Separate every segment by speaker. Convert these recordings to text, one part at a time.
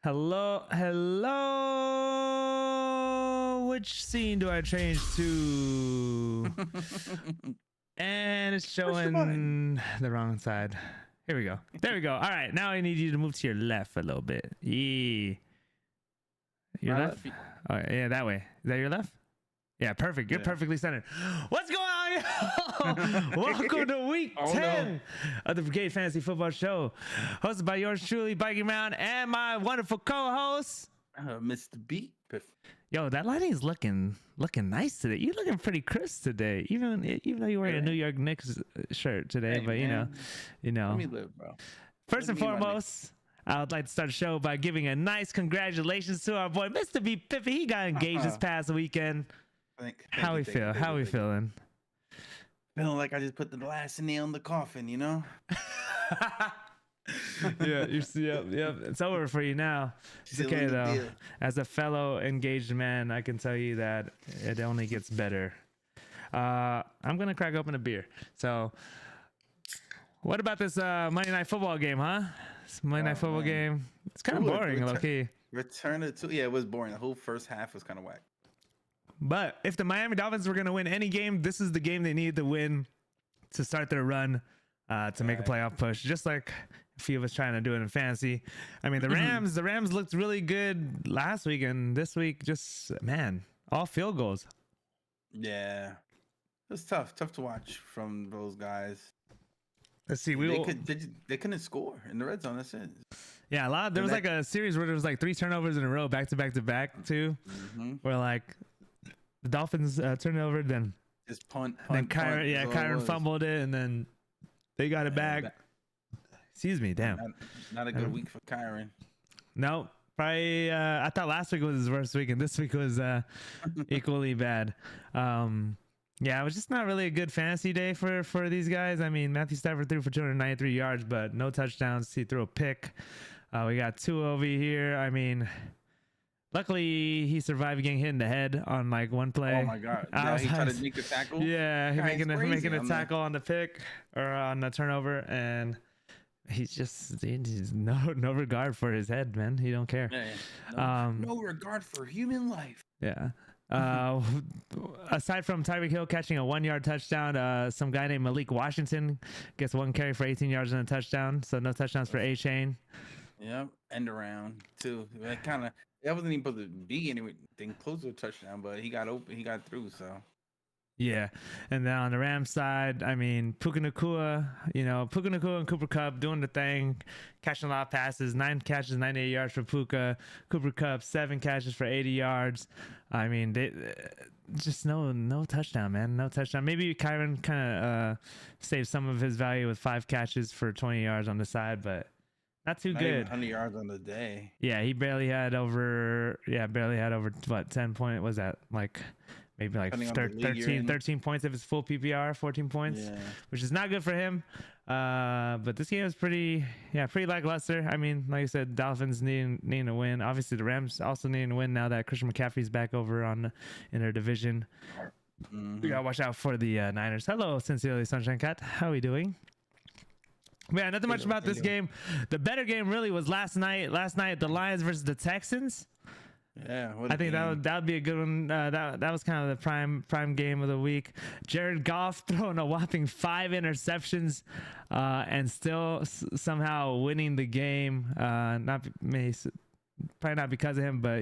Speaker 1: Hello, hello. Which scene do I change to? And it's showing the wrong side. Here we go. There we go. All right, now I need you to move to your left a little bit. Yeah. Your left? Oh, yeah, that way. Is that your left? Yeah, perfect. You're perfectly centered. What's going on? Welcome to week 10 of the Brigade Fantasy Football Show, hosted by yours truly, BikeyMrown, and my wonderful co-host,
Speaker 2: Mr. B.
Speaker 1: Yo, that lighting is looking nice today. You're looking pretty crisp today, even though you're wearing a New York Knicks shirt today. Hey, but man, you know.
Speaker 2: Let me live, bro.
Speaker 1: First and foremost, I would like to start the show by giving a nice congratulations to our boy, Mr. B. Pippy. He got engaged this past weekend. How we feel? How we feeling?
Speaker 2: Feeling like I just put the last nail in the coffin, you know?
Speaker 1: Yeah, yep. It's over for you now. It's okay though. Deal. As a fellow engaged man, I can tell you that it only gets better. I'm gonna crack open a beer. So, what about this Monday Night Football game, huh? This Monday Night Football game. It's kind of boring, low key.
Speaker 2: Return it to it was boring. The whole first half was kind of whack.
Speaker 1: But if the Miami Dolphins were gonna win any game, this is the game they needed to win to start their run to make a playoff push. Just like a few of us trying to do it in fantasy. I mean, the Rams looked really good last week, and this week, just man, all field goals.
Speaker 2: Yeah, it was tough to watch from those guys.
Speaker 1: Let's see,
Speaker 2: they couldn't score in the red zone. That's it.
Speaker 1: Yeah, there was like a series where there was like 3 turnovers in a row, back to back too, where like the Dolphins turned over, then
Speaker 2: just punt.
Speaker 1: Then Kyron fumbled it, and then they got it back. Excuse me, damn.
Speaker 2: Not a good week for Kyron.
Speaker 1: No, probably. I thought last week was his worst week, and this week was equally bad. Yeah, it was just not really a good fantasy day for these guys. I mean, Matthew Stafford threw for 293 yards, but no touchdowns. He threw a pick. We got Tua over here. I mean, luckily he survived getting hit in the head on like one play.
Speaker 2: Oh my god! Yeah, he tried to make a tackle.
Speaker 1: Yeah, making a tackle on the pick or on the turnover, and he's no regard for his head, man. He don't care.
Speaker 2: Yeah. No regard for human life.
Speaker 1: Yeah. Aside from Tyreek Hill catching a 1-yard touchdown, some guy named Malik Washington gets 1 carry for 18 yards and a touchdown. So no touchdowns for A-Chain.
Speaker 2: Yep, end around too. That wasn't even supposed to be anything close to a touchdown, but he got open, he got through. So
Speaker 1: yeah, and then on the Rams side, I mean, Puka Nacua and Cooper Kupp doing the thing, catching a lot of passes. 9 catches, 98 yards for Puka. Cooper Kupp 7 catches for 80 yards. I mean, just no touchdown, man. No touchdown. Maybe Kyron kind of saved some of his value with 5 catches for 20 yards on the side, but not too good.
Speaker 2: Even 100 yards on the day.
Speaker 1: Yeah, he barely had over what 10 point was that like. Maybe like 13 points if it's full PPR, 14 points, which is not good for him. But this game is pretty lackluster. I mean, like I said, Dolphins needing to win. Obviously, the Rams also needing to win now that Christian McCaffrey's back over in their division. We gotta watch out for the Niners. Hello, Sincerely Sunshine Cat. How are we doing? Yeah, nothing much about this game. The better game really was last night. Last night, the Lions versus the Texans.
Speaker 2: Yeah, what a
Speaker 1: I think
Speaker 2: game.
Speaker 1: that would be a good one. That was kind of the prime game of the week. Jared Goff throwing a whopping 5 interceptions, and still somehow winning the game. Probably not because of him, but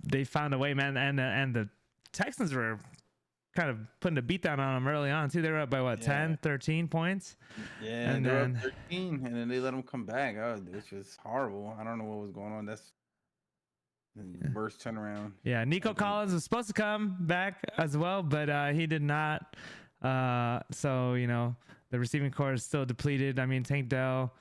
Speaker 1: they found a way, man. And the Texans were kind of putting a beat down on them early on too. They were up by what, 10, 13 points.
Speaker 2: Yeah, and they're up 13, and then they let them come back, which was horrible. I don't know what was going on. That's the worst turnaround.
Speaker 1: Yeah, Nico Collins was supposed to come back as well, but he did not. So the receiving core is still depleted. I mean, Tank Dell.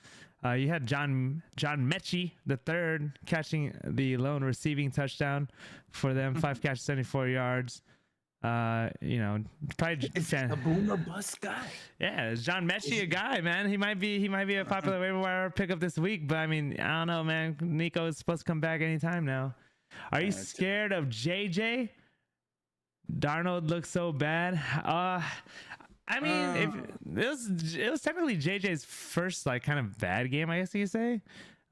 Speaker 1: You had John Mechie the third catching the lone receiving touchdown for them. 5 catches, 74 yards. Probably
Speaker 2: it's a boomer bust guy.
Speaker 1: Yeah, is John Mechie a guy, man? He might be a popular waiver wire pickup this week, but I mean, I don't know, man. Nico is supposed to come back anytime now. Are you scared of JJ? Darnold looks so bad. I mean, it was technically JJ's first kind of bad game, I guess you could say.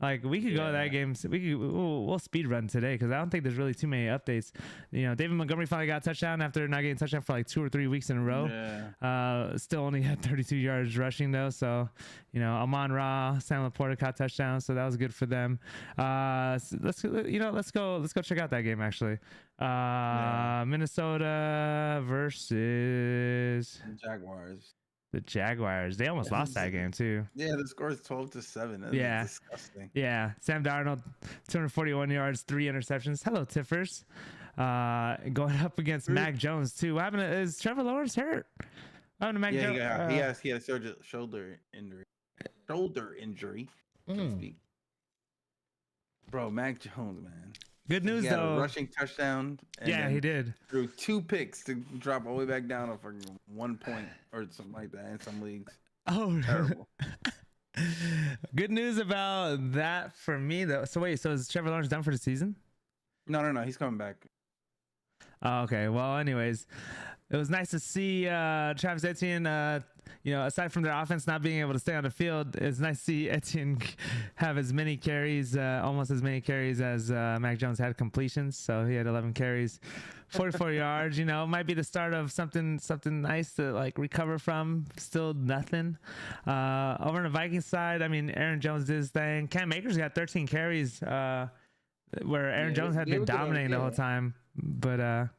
Speaker 1: Like, we could go to that game. We'll speed run today because I don't think there's really too many updates. David Montgomery finally got a touchdown after not getting a touchdown for 2 or 3 weeks in a row. Yeah. Still only had 32 yards rushing though. So, Amon-Ra, Sam Laporta caught touchdowns, so that was good for them. So let's go check out that game actually. Minnesota versus
Speaker 2: Jaguars.
Speaker 1: The Jaguars. They almost lost that game too.
Speaker 2: Yeah, the score is 12-7. That's disgusting.
Speaker 1: Yeah. Sam Darnold, 241 yards, 3 interceptions. Hello, Tiffers. Going up against Mac Jones too. What happened? Is Trevor Lawrence hurt? What happened to Mac Jones?
Speaker 2: He had a shoulder injury. Shoulder injury. So speak. Bro, Mac Jones, man.
Speaker 1: Good news,
Speaker 2: he had
Speaker 1: though.
Speaker 2: A rushing touchdown.
Speaker 1: And he did.
Speaker 2: Threw 2 picks to drop all the way back down for 1 point or something like that in some leagues.
Speaker 1: Oh,
Speaker 2: terrible.
Speaker 1: Good news about that for me, though. So wait, so is Trevor Lawrence done for the season?
Speaker 2: No, he's coming back.
Speaker 1: Oh, okay. Well, anyways, it was nice to see Travis Etienne. Aside from their offense not being able to stay on the field, it's nice to see Etienne have as many carries, almost as many carries as Mac Jones had completions. So he had 11 carries, 44 yards. Might be the start of something nice to recover from. Still nothing. Over on the Vikings side, I mean, Aaron Jones did his thing. Cam Akers got 13 carries, where Aaron Jones had been dominating the whole time, but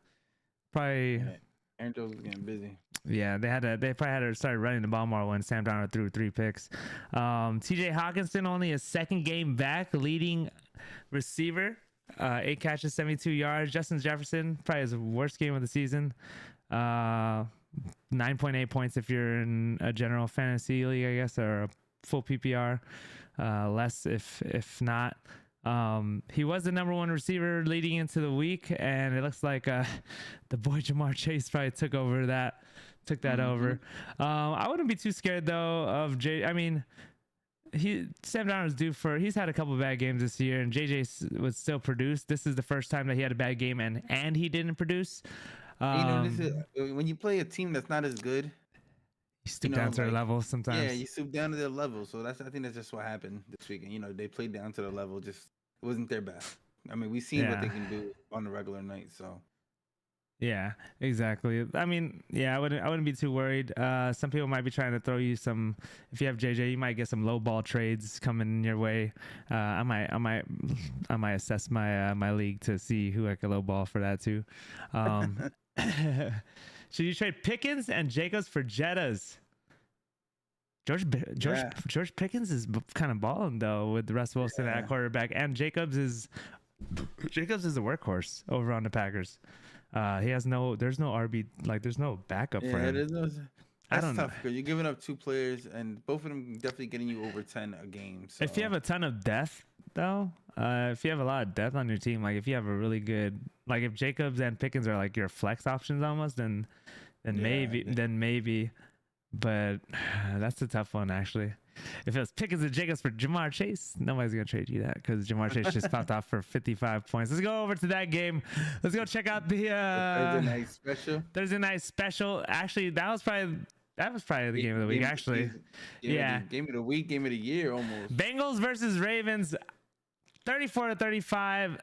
Speaker 1: probably.
Speaker 2: Yeah. Aaron Jones was getting busy.
Speaker 1: Yeah, they probably had to start running the ball more when Sam Darnold threw 3 picks. TJ Hawkinson, only his second game back, leading receiver, 8 catches, 72 yards. Justin Jefferson, probably his worst game of the season. 9.8 points if you're in a general fantasy league, I guess, or a full PPR. Less if not. He was the number 1 receiver leading into the week, and it looks like the boy Jamar Chase probably took that over. I wouldn't be too scared though of Jay. I mean, Sam Darnold's he's had a couple of bad games this year, and JJ would still produce. This is the first time that he had a bad game and he didn't produce.
Speaker 2: This is, when you play a team that's not as good,
Speaker 1: you stoop down to their level sometimes.
Speaker 2: Yeah, you stoop down to their level. So I think that's just what happened this weekend. They played down to the level. Just it wasn't their best. I mean, we've seen what they can do on a regular night. So.
Speaker 1: Yeah, exactly. I mean, I wouldn't be too worried. Some people might be trying to throw you some. If you have JJ, you might get some low ball trades coming your way. I might assess my league to see who I could low ball for that too. Should you trade Pickens and Jacobs for Jettas? George Pickens is kind of balling though with Russell Wilson at quarterback, and Jacobs is a workhorse over on the Packers. There's no RB, there's no backup for him.
Speaker 2: That's tough because you're giving up 2 players, and both of them definitely getting you over 10 a game. So. If
Speaker 1: you have a ton of depth, though, if you have a lot of depth on your team, if you have a really good, if Jacobs and Pickens are your flex options almost, then maybe. But that's a tough one actually. If it was Pickens and Jacobs for Jamar Chase, nobody's going to trade you that because Jamar Chase just popped off for 55 points. Let's go over to that game. Let's go check out the Thursday night special. Actually, that was probably the game of the week, actually.
Speaker 2: Game of the week, game of the year almost.
Speaker 1: Bengals versus Ravens, 34-35.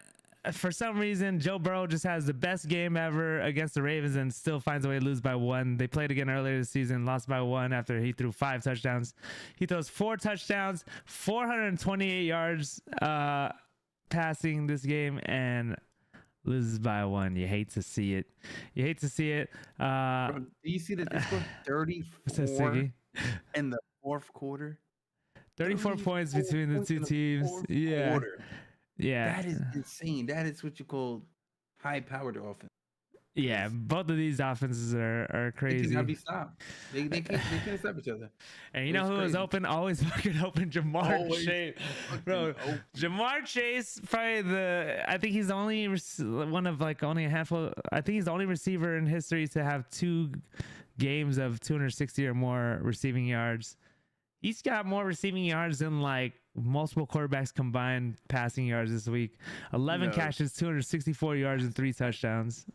Speaker 1: for some reason, Joe Burrow just has the best game ever against the Ravens and still finds a way to lose by 1. They played again earlier this season, lost by 1 after he threw 5 touchdowns. He throws 4 touchdowns, 428 yards passing this game, and loses by 1. You hate to see it. You hate to see it.
Speaker 2: Bro, do you see that they scored 34 in the fourth quarter?
Speaker 1: 34 points between the two teams. Yeah.
Speaker 2: Quarter.
Speaker 1: Yeah.
Speaker 2: That is insane. That is what you call high-powered offense.
Speaker 1: Yeah, both of these offenses are crazy.
Speaker 2: They cannot be stopped. They can't stop each other.
Speaker 1: And you know who was open? Always fucking open. Jamar Chase. Bro, Jamar Chase, probably I think he's the only one of like only a handful. I think he's the only receiver in history to have 2 games of 260 or more receiving yards. He's got more receiving yards than like multiple quarterbacks combined passing yards this week. 11 catches, 264 yards, and 3 touchdowns.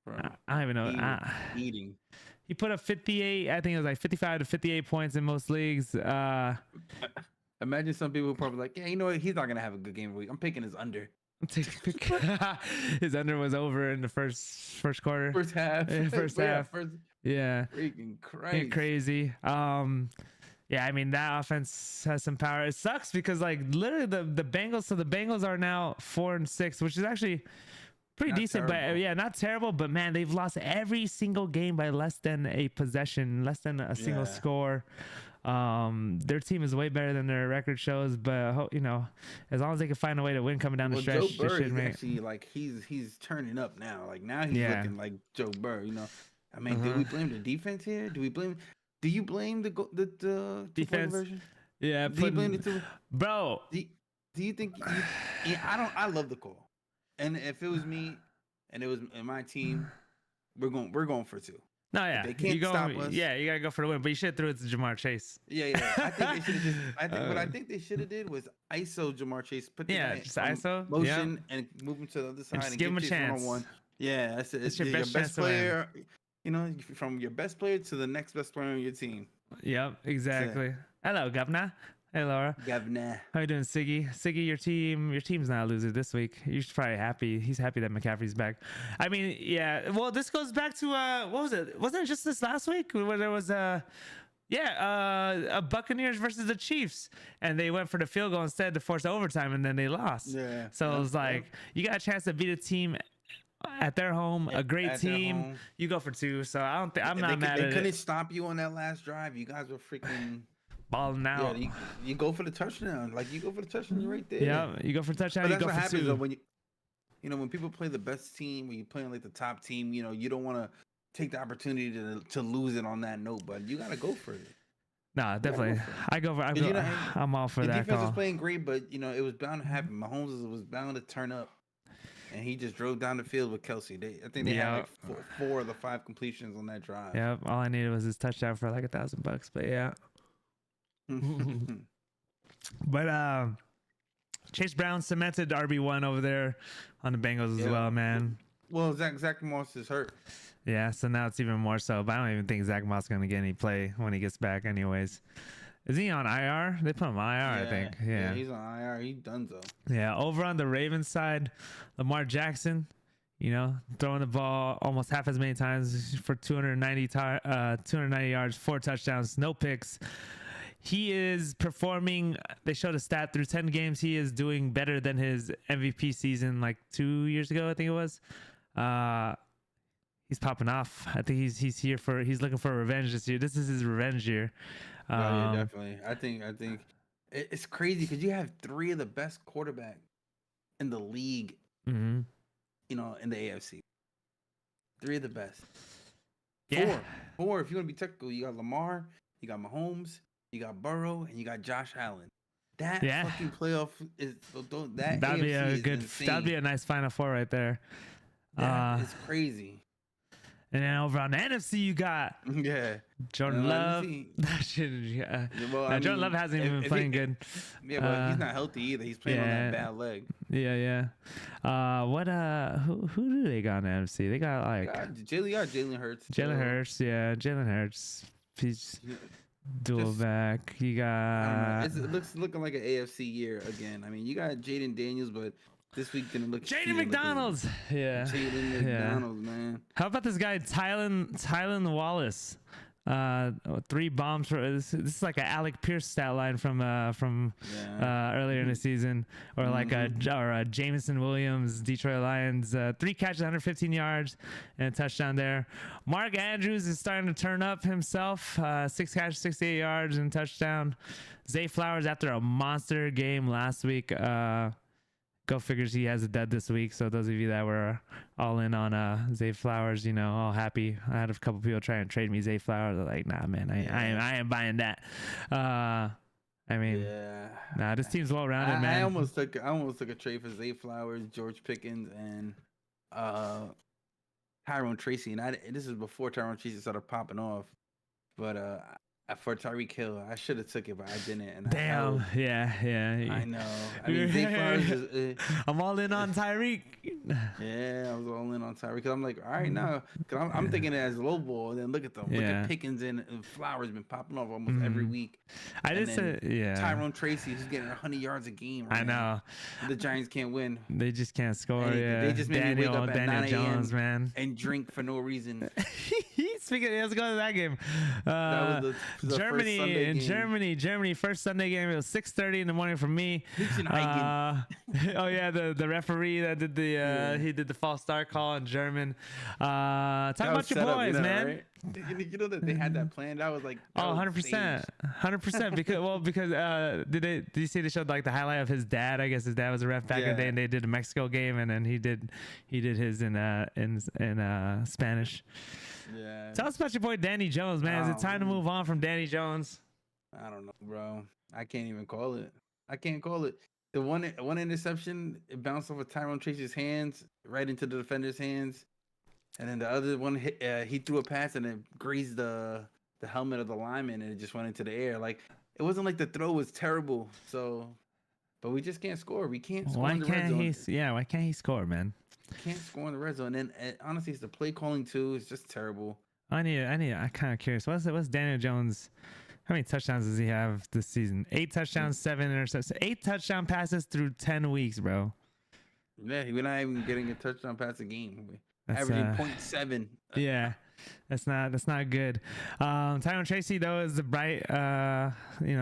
Speaker 1: I don't even know.
Speaker 2: Eating.
Speaker 1: He put up 58. I think it was like 55 to 58 points in most leagues.
Speaker 2: Imagine some people probably like, yeah, you know what? He's not gonna have a good game of the week. I'm picking his under.
Speaker 1: His under was over in the first quarter.
Speaker 2: First half.
Speaker 1: Yeah.
Speaker 2: Freaking crazy.
Speaker 1: Crazy. Yeah, I mean that offense has some power. It sucks because like literally the Bengals. So the Bengals are now 4-6, which is actually pretty decent, but yeah, not terrible. But man, they've lost every single game by less than a possession, less than a single score. Their team is way better than their record shows, but you know, as long as they can find a way to win coming down the stretch,
Speaker 2: Joe Burrow is actually like he's turning up now. Like now he's looking like Joe Burrow. You know, I mean, do we blame the defense here? Do you blame the
Speaker 1: defense
Speaker 2: version?
Speaker 1: Yeah,
Speaker 2: do you blame the two?
Speaker 1: Bro,
Speaker 2: do you think? I love the call. And if it was me, and it was in my team, we're going for 2.
Speaker 1: No, yeah,
Speaker 2: they can't stop us.
Speaker 1: Yeah, you gotta go for the win. But you should have threw it to Jamar Chase.
Speaker 2: Yeah. I think they should have what I think they should have did was ISO Jamar Chase, put
Speaker 1: just ISO
Speaker 2: motion and move him to the other side and
Speaker 1: give him a chance.
Speaker 2: One-on-one. Yeah, that's it.
Speaker 1: It's your
Speaker 2: best player. You know, from your best player to the next best player on your team.
Speaker 1: Yep, exactly. Hello, Governor. Hey, Laura.
Speaker 2: Governor.
Speaker 1: How you doing, Siggy? Siggy, your team's not a loser this week. You're probably happy. He's happy that McCaffrey's back. I mean, yeah. Well, this goes back to what was it? Wasn't it just this last week where there was a Buccaneers versus the Chiefs, and they went for the field goal instead to force overtime, and then they lost.
Speaker 2: Yeah.
Speaker 1: So it was like you got a chance to beat a team at their home, a great team. You go for 2. So I don't think I'm not mad at it.
Speaker 2: They couldn't stop you on that last drive. You guys were freaking
Speaker 1: balling out.
Speaker 2: Yeah, you go for the touchdown. Like you go for the touchdown right there.
Speaker 1: Yeah, you go for the touchdown.
Speaker 2: But
Speaker 1: you
Speaker 2: that's
Speaker 1: go
Speaker 2: what
Speaker 1: for
Speaker 2: happens
Speaker 1: 2.
Speaker 2: though, when people play the best team, when you play like the top team, you know, you don't want to take the opportunity to lose it on that note, but you got to go for it.
Speaker 1: Nah, definitely. I'm all for that.
Speaker 2: The defense was playing great, but you know it was bound to happen. Mahomes was bound to turn up, and he just drove down the field with Kelsey. I think they had like 4 of the 5 completions on that drive.
Speaker 1: Yeah, all I needed was his touchdown for like $1,000. But yeah. But Chase Brown cemented RB1 over there on the Bengals as well, man.
Speaker 2: Well, Zach Moss is hurt.
Speaker 1: Yeah, so now it's even more so. But I don't even think Zach Moss is going to get any play when he gets back anyways. Is he on IR? They put him on IR, I think. Yeah,
Speaker 2: he's on IR. He done so.
Speaker 1: Yeah, over on the Ravens side, Lamar Jackson, you know, throwing the ball almost half as many times for 290 yards, 4 touchdowns, no picks. He is performing. They showed a stat through 10 games. He is doing better than his MVP season like 2 years ago, I think it was. He's popping off. I think he's looking for revenge this year. This is his revenge year.
Speaker 2: Yeah, definitely. I think it's crazy because you have 3 of the best quarterbacks in the league.
Speaker 1: Mm-hmm.
Speaker 2: You know, in the AFC. 3 of the best.
Speaker 1: Yeah.
Speaker 2: 4. If you want to be technical, you got Lamar, you got Mahomes, you got Burrow, and you got Josh Allen. That fucking playoff is that'd be a good. Insane. That'd be
Speaker 1: a nice Final Four right there.
Speaker 2: It's crazy.
Speaker 1: And then over on the NFC, you got Jordan Love. Jordan Love hasn't even been playing good.
Speaker 2: Yeah, but he's not healthy either. He's playing on that bad leg.
Speaker 1: Yeah. Who do they got in the NFC? They got like
Speaker 2: Jalen Hurts.
Speaker 1: Jalen Hurts. He's dual back. You got.
Speaker 2: It's looking like an AFC year again. I mean, you got Jaden Daniels, but This week didn't look.
Speaker 1: Jaden McDonald's. Yeah.
Speaker 2: Jaden McDonald's, man.
Speaker 1: How about this guy Tylan Wallace? 3 bombs for this is like an Alec Pierce stat line from earlier in the season, or like a Jameson Williams Detroit Lions, 3 catches, 115 yards and a touchdown there. Mark Andrews is starting to turn up himself, 6 catches, 68 yards and touchdown. Zay Flowers, after a monster game last week, go figures, he has a dud this week. So those of you that were all in on Zay Flowers, you know, all happy. I had a couple people try and trade me Zay Flowers. They're like, nah, man, I ain't buying that. I mean, nah, this team's well rounded, man.
Speaker 2: I almost took a trade for Zay Flowers, George Pickens, and Tyrone Tracy. And this is before Tyrone Tracy started popping off. But for Tyreek Hill, I should have took it, but I didn't. And
Speaker 1: damn, yeah.
Speaker 2: I know. I mean, Zay Flowers
Speaker 1: I'm all in on Tyreek.
Speaker 2: Yeah, I was all in on Tyreek. Cause I'm like, all right, now, cause I'm thinking it as low ball. And then look at them. Look at Pickens and Flowers been popping off almost every week.
Speaker 1: I just said,
Speaker 2: Tyrone Tracy, who's getting 100 yards a game. Right
Speaker 1: I know.
Speaker 2: Now. The Giants can't win.
Speaker 1: They just can't score.
Speaker 2: They just made me wake up at
Speaker 1: Daniel
Speaker 2: 9
Speaker 1: Jones, man,
Speaker 2: and drink for no reason.
Speaker 1: Speaking, let's go to that game.
Speaker 2: That was the
Speaker 1: Germany, first Sunday game. It was 6:30 in the morning for me. Oh yeah, the referee that did he did the false start call in German. Talk about your boys, man.
Speaker 2: Right? You know that they had that plan. That was like
Speaker 1: 100%. Because did you see they showed like the highlight of his dad? I guess his dad was a ref back in the day, and they did a Mexico game, and then he did his in Spanish.
Speaker 2: Yeah.
Speaker 1: Tell us about your boy Danny Jones, man. Is it time to move on from Danny Jones?
Speaker 2: I don't know, bro. I can't even call it. I can't call it. The one interception, it bounced off of Tyrone Tracy's hands right into the defender's hands, and then the other one he threw a pass and it grazed the helmet of the lineman and it just went into the air. Like, it wasn't like the throw was terrible. So, but we just can't score. We can't score in the red zone.
Speaker 1: Why can't he score, man?
Speaker 2: Can't score in the red zone. And then honestly, it's the play calling too. It's just terrible.
Speaker 1: I'm kind of curious. What's Daniel Jones? How many touchdowns does he have this season? 8 touchdowns, 7 interceptions. 8 touchdown passes through 10 weeks, bro.
Speaker 2: Yeah, we're not even getting a touchdown pass a game. Averaging 0.7.
Speaker 1: Yeah, that's not good. Tyrone Tracy though is the bright, the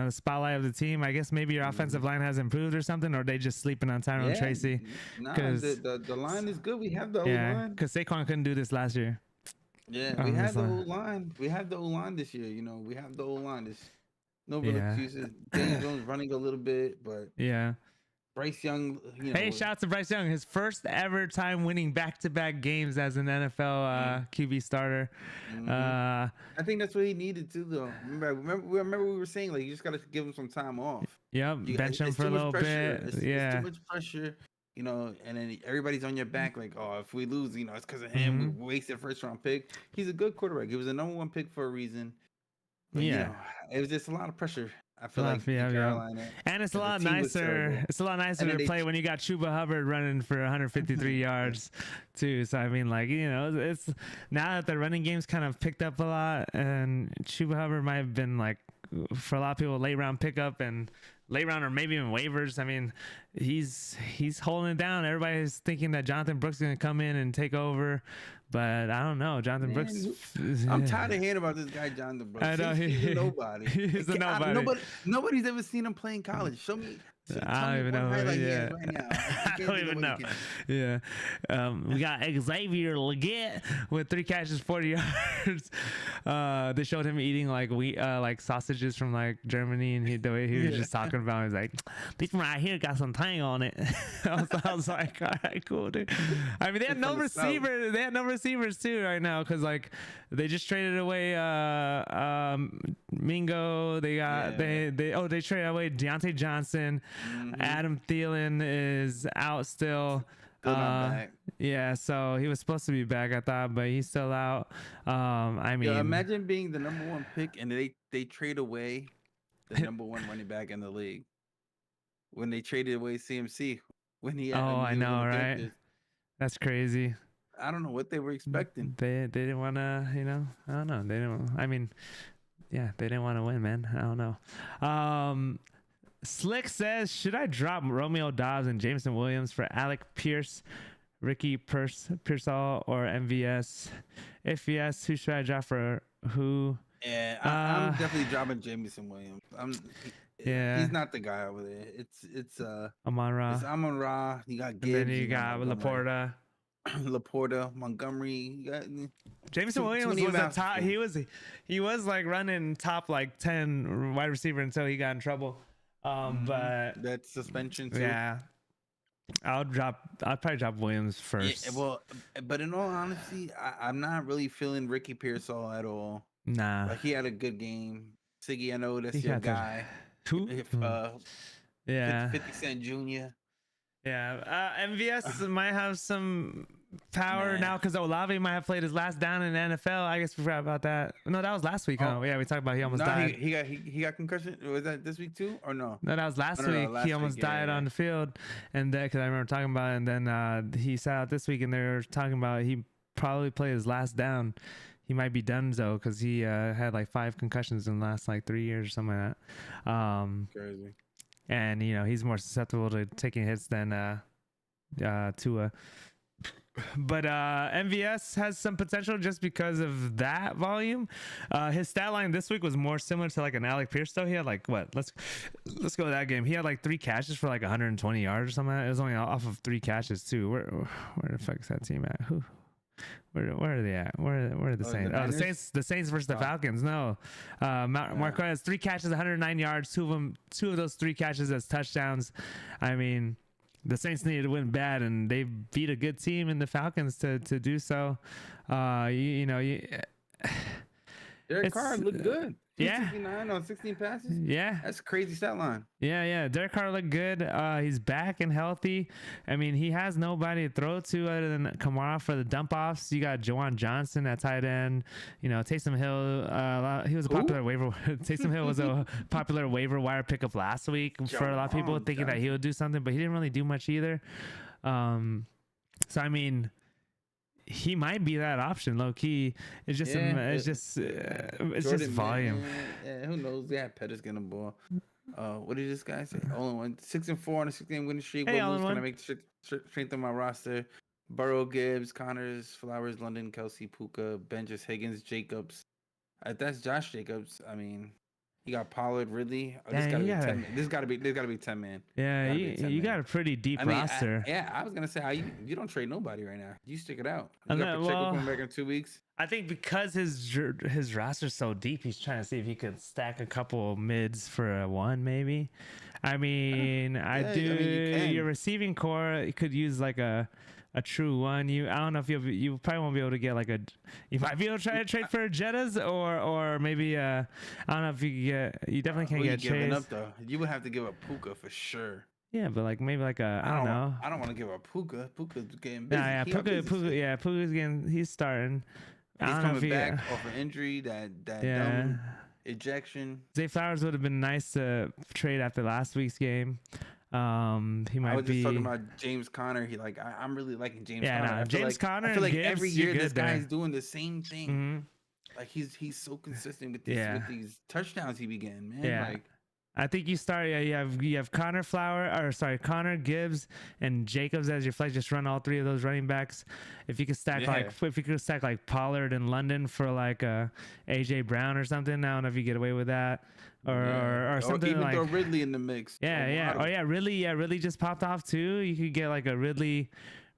Speaker 1: spotlight of the team. I guess maybe your offensive line has improved or something, or they just sleeping on Tyrone Tracy.
Speaker 2: Nah, the line is good. We have the O-line.
Speaker 1: Because Saquon couldn't do this last year.
Speaker 2: Yeah, we have the O-line. We have the O-line this year. You know, we have the O-line. No real excuses. Daniel Jones running a little bit, but Bryce Young.
Speaker 1: Hey, shout out to Bryce Young. His first ever time winning back-to-back games as an NFL QB starter.
Speaker 2: I think that's what he needed too, though. Remember we were saying, like, you just got to give him some time off.
Speaker 1: Yep, bench him for a little bit.
Speaker 2: It's too much pressure. You know, and then everybody's on your back like, oh, if we lose, it's because of him. We wasted first round pick. He's a good quarterback. He was the #1 pick for a reason. But, it was just a lot of pressure. I feel like Carolina.
Speaker 1: And it's a lot nicer. It's a lot nicer to play when you got Chuba Hubbard running for 153 yards too. So I mean, like, it's now that the running game's kind of picked up a lot, and Chuba Hubbard might have been, like, for a lot of people, late round pickup and late round or maybe even waivers. I mean, he's holding it down. Everybody's thinking that Jonathan Brooks is going to come in and take over, but I don't know. Jonathan Brooks.
Speaker 2: I'm tired of hearing about this guy, Jonathan Brooks.
Speaker 1: I know
Speaker 2: he's a nobody.
Speaker 1: He's a nobody.
Speaker 2: Nobody's ever seen him play in college. Show me.
Speaker 1: I don't even know.
Speaker 2: Right now.
Speaker 1: I don't even know. Yeah. We got Xavier Leggett with 3 catches, 40 yards. They showed him eating like sausages from like Germany, and the way he was just talking about it, was like, this one right here got some tang on it. I was like, all right, cool, dude. I mean, they had no receivers. They had no receivers too right now, because like they just traded away Mingo. They got they traded away Deontay Johnson. Adam Thielen is out still.
Speaker 2: Back.
Speaker 1: Yeah, so he was supposed to be back, I thought, but he's still out. I mean,
Speaker 2: imagine being the #1 pick and they trade away the #1 running back in the league when they traded away CMC when he had
Speaker 1: I know, right? That's crazy.
Speaker 2: I don't know what they were expecting.
Speaker 1: They didn't want to, I don't know. They didn't. I mean, they didn't want to win, man. I don't know. Slick says, should I drop Romeo Dobbs and Jameson Williams for Alec Pierce, Ricky Pearsall, or MVS? If yes, who should I drop for who?
Speaker 2: Yeah, I'm definitely dropping Jameson Williams. He's not the guy over there. It's
Speaker 1: Amon-Ra.
Speaker 2: It's Amon-Ra. You got Gibbs.
Speaker 1: And then you got Laporta.
Speaker 2: Laporta, Montgomery. You got
Speaker 1: Jameson Williams was the top. He was like running top like 10 wide receiver until he got in trouble. But
Speaker 2: that suspension too.
Speaker 1: Yeah. I'll probably drop Williams first.
Speaker 2: Yeah, well, but in all honesty, I'm not really feeling Ricky Pearsall at all.
Speaker 1: Nah.
Speaker 2: Like he had a good game. Siggy, I know that's your guy.
Speaker 1: Who? Yeah.
Speaker 2: 50 Cent Jr.
Speaker 1: Yeah. MVS might have some power now because Olave might have played his last down in the NFL. I guess we forgot about that. No, that was last week. Huh? Yeah, we talked about he almost died.
Speaker 2: He got concussion. Was that this week too, or no?
Speaker 1: No, that was last week. He almost died on the field, and because I remember talking about it. And then he sat out this week, and they were talking about he probably played his last down. He might be done though because he had like 5 concussions in the last like 3 years or something like that.
Speaker 2: Crazy.
Speaker 1: And he's more susceptible to taking hits than Tua. But MVS has some potential just because of that volume. His stat line this week was more similar to like an Alec Pierce though. He had like what? Let's go to that game. He had like 3 catches for like 120 yards or something. It was only off of 3 catches too. Where the fuck is that team at? Who? Where are they at? Where are the Saints? The Saints versus the Falcons. No, Marquez has 3 catches, 109 yards. 2 of those 3 catches as touchdowns. I mean, the Saints needed to win bad, and they beat a good team in the Falcons to do so. Derek
Speaker 2: Carr looked good.
Speaker 1: Yeah.
Speaker 2: 269 on 16 passes.
Speaker 1: Yeah.
Speaker 2: That's a crazy stat line.
Speaker 1: Yeah. Derek Carr looked good. He's back and healthy. I mean, he has nobody to throw to other than Kamara for the dump offs. You got Juwan Johnson at tight end. Taysom Hill. He was a popular waiver. Taysom Hill was a popular waiver wire pickup last week for a lot of people thinking that he would do something, but he didn't really do much either. So I mean, he might be that option, low key. It's just it's just volume.
Speaker 2: Yeah, who knows? Yeah, Pettis getting the ball. What did this guy say? Only 6-4 on a 6-game winning streak. What moves can I make to strengthen my roster? Burrow, Gibbs, Connors, Flowers, London, Kelsey, Puka, Benjis, Higgins, Jacobs. That's Josh Jacobs. I mean, you got Pollard, Ridley. This got to be 10 man.
Speaker 1: Yeah, you got a pretty deep roster.
Speaker 2: I was gonna say you don't trade nobody right now. You stick it out. You got Pacheco coming back in 2 weeks.
Speaker 1: I think because his roster's so deep, he's trying to see if he could stack a couple mids for a 1 maybe. I mean, your receiving core could use like a true 1. I don't know if you probably won't be able to get like you might be able to try to trade for Jettas or maybe I don't know if you definitely can't get Chase.
Speaker 2: Up though. You would have to give up Puka for sure.
Speaker 1: Yeah, but like maybe like I don't know.
Speaker 2: I don't want to give up Puka. Puka's getting busy.
Speaker 1: Puka's he's starting.
Speaker 2: He's coming back off an injury, that dumb ejection.
Speaker 1: Zay Flowers would have been nice to trade after last week's game. He might
Speaker 2: I was just talking about James Conner. I'm really liking James Conner.
Speaker 1: No, James Conner.
Speaker 2: I feel like
Speaker 1: Gibbs,
Speaker 2: every year this guy's doing the same thing.
Speaker 1: Mm-hmm.
Speaker 2: Like he's so consistent with these touchdowns he began, man.
Speaker 1: Yeah.
Speaker 2: Like
Speaker 1: I think you start. You have Connor Gibbs and Jacobs as your flex. Just run all 3 of those running backs. If you could stack like Pollard and London for like AJ Brown or something. I don't know if you get away with that or something
Speaker 2: even
Speaker 1: like.
Speaker 2: Throw Ridley in the mix.
Speaker 1: Ridley just popped off too. You could get like a Ridley.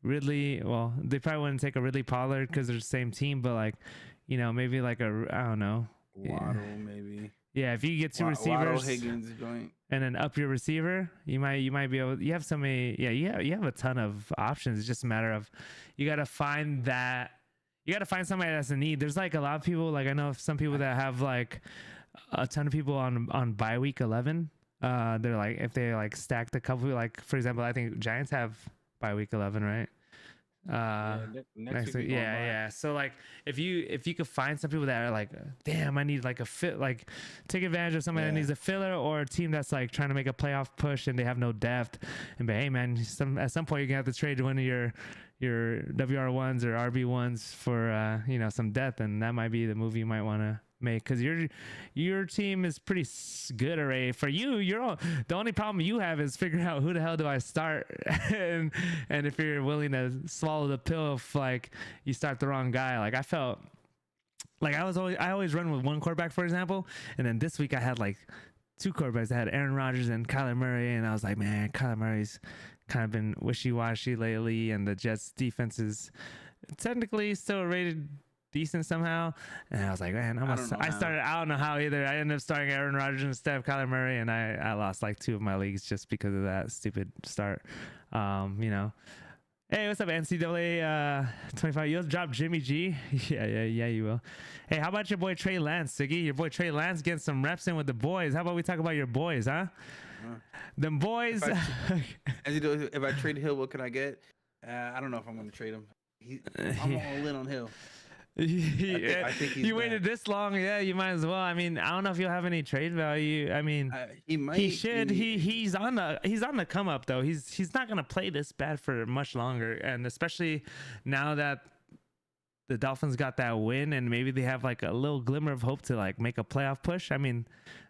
Speaker 1: Well, they probably wouldn't take a Ridley Pollard because they're the same team, but like, maybe like I don't know.
Speaker 2: Waddle maybe.
Speaker 1: Yeah, if you get 2 receivers,
Speaker 2: Waddle, Higgins joint,
Speaker 1: and then up your receiver, you might be able. You have so many. Yeah, you have a ton of options. It's just a matter of you got to find that. You got to find somebody that's in need. There's like a lot of people. Like I know some people that have like a ton of people on bye week 11. They're like if they like stacked a couple. Like for example, I think Giants have bye week 11, right? Next week, so like if you could find some people that are like, damn, I need like a fit, like take advantage of somebody that needs a filler or a team that's like trying to make a playoff push and they have no depth, and but hey man, at some point you're gonna have to trade one of your WR1s or RB1s for some depth, and that might be the move you might want to make, because your team is pretty good already. For you, the only problem you have is figuring out who the hell do I start, and if you're willing to swallow the pill if like you start the wrong guy. Like I felt like I always run with one quarterback, for example, and then this week I had like two quarterbacks. I had Aaron Rodgers and Kyler Murray, and I was like, man, Kyler Murray's kind of been wishy-washy lately, and the Jets defense is technically still rated decent somehow. And I was like, man, I don't know how either. I ended up starting Aaron Rodgers instead of Kyler Murray, and I lost like 2 of my leagues just because of that stupid start. You know. Hey, what's up, NCAA 25? You'll drop Jimmy G? Yeah, you will. Hey, how about your boy Trey Lance, Siggy? Your boy Trey Lance getting some reps in with the boys. How about we talk about your boys, huh? Them boys.
Speaker 2: If I trade Hill, what can I get? I don't know if I'm going to trade him. I'm all in on Hill.
Speaker 1: I think you waited this long. Yeah, you might as well. I mean, I don't know if you'll have any trade value. I mean,
Speaker 2: he might.
Speaker 1: He should. He's on the come up though. He's not gonna play this bad for much longer, and especially now that the Dolphins got that win, and maybe they have like a little glimmer of hope to like make a playoff push. I mean,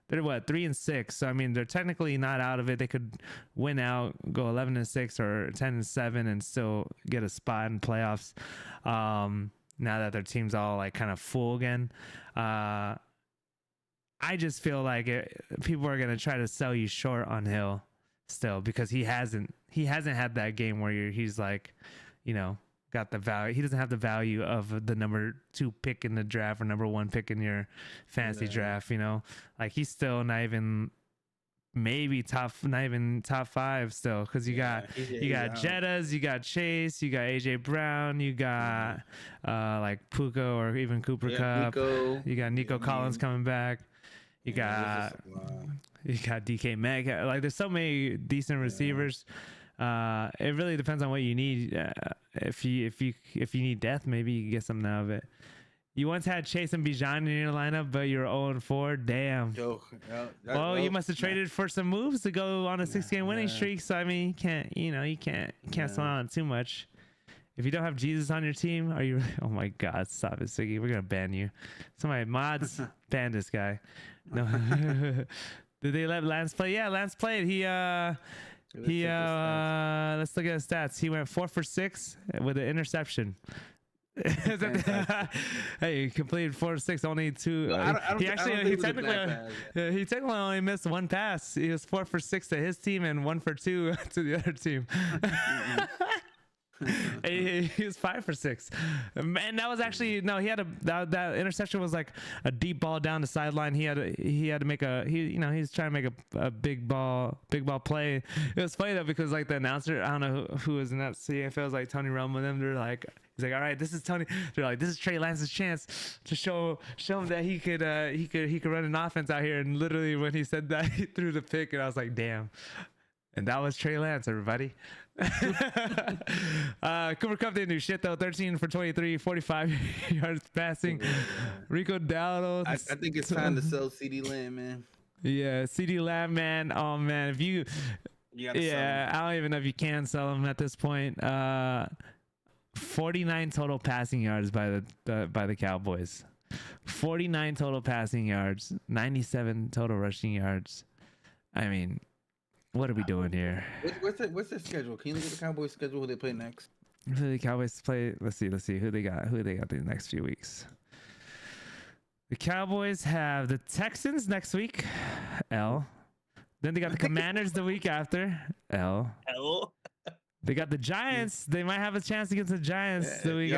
Speaker 1: they're 3-6, so I mean they're technically not out of it. They could win out, go 11-6 or 10-7, and still get a spot in playoffs. Now that their team's all like kind of full again. I just feel like people are going to try to sell you short on Hill still, because he hasn't had that game where he's like, you know, got the value. He doesn't have the value of the number 2 pick in the draft or number 1 pick in your fantasy draft, you know, like he's still not even top 5 still, because you got Jettas, you got Chase, you got AJ Brown, you got like Puka or even Cooper Kupp, you got Nico Collins coming back, you got DK Meg. Like there's so many decent receivers. It really depends on what you need. If you need depth, maybe you can get something out of it. You once had Chase and Bijan in your lineup, but you're 0-4. Damn. You must have traded for some moves to go on a 6-game winning streak. So I mean, you can't slow down too much. If you don't have Jesus on your team, are you really? Oh my God, stop it, Siggy. We're gonna ban you. Somebody mods ban this guy. No. Did they let Lance play? Yeah, Lance played. Let's look at his stats. He went 4 for 6 with an interception. Hey, he completed 4 to 6, only 2. He technically only missed 1 pass. He was 4 for 6 to his team and 1 for 2 to the other team. He was 5 for 6, and that was actually no. He had that interception was like a deep ball down the sideline. He had to make he's trying to make a big ball play. It was funny though, because like the announcer, I don't know who was in that CFL, it was like Tony Romo and them. They're like, he's like, all right, this is Tony. They're like, this is Trey Lance's chance to show him that he could run an offense out here. And literally when he said that, he threw the pick, and I was like, damn. And that was Trey Lance, everybody. Cooper Kupp didn't do shit though. 13 for 23, 45 yards passing. Rico Dowdle.
Speaker 2: I think it's time to sell CD Lamb, man.
Speaker 1: Yeah, CD Lamb, man. Oh man, if you I don't even know if you can sell him at this point. 49 total passing yards by the Cowboys. 49 total passing yards, 97 total rushing yards. I mean, what are we doing here?
Speaker 2: What's their schedule? Can you look at the Cowboys' schedule? Who they play next?
Speaker 1: Who the Cowboys play? Let's see who they got. Who they got the next few weeks? The Cowboys have the Texans next week. L. Then they got the Commanders the week after. L. They got the Giants. They might have a chance against the Giants. So we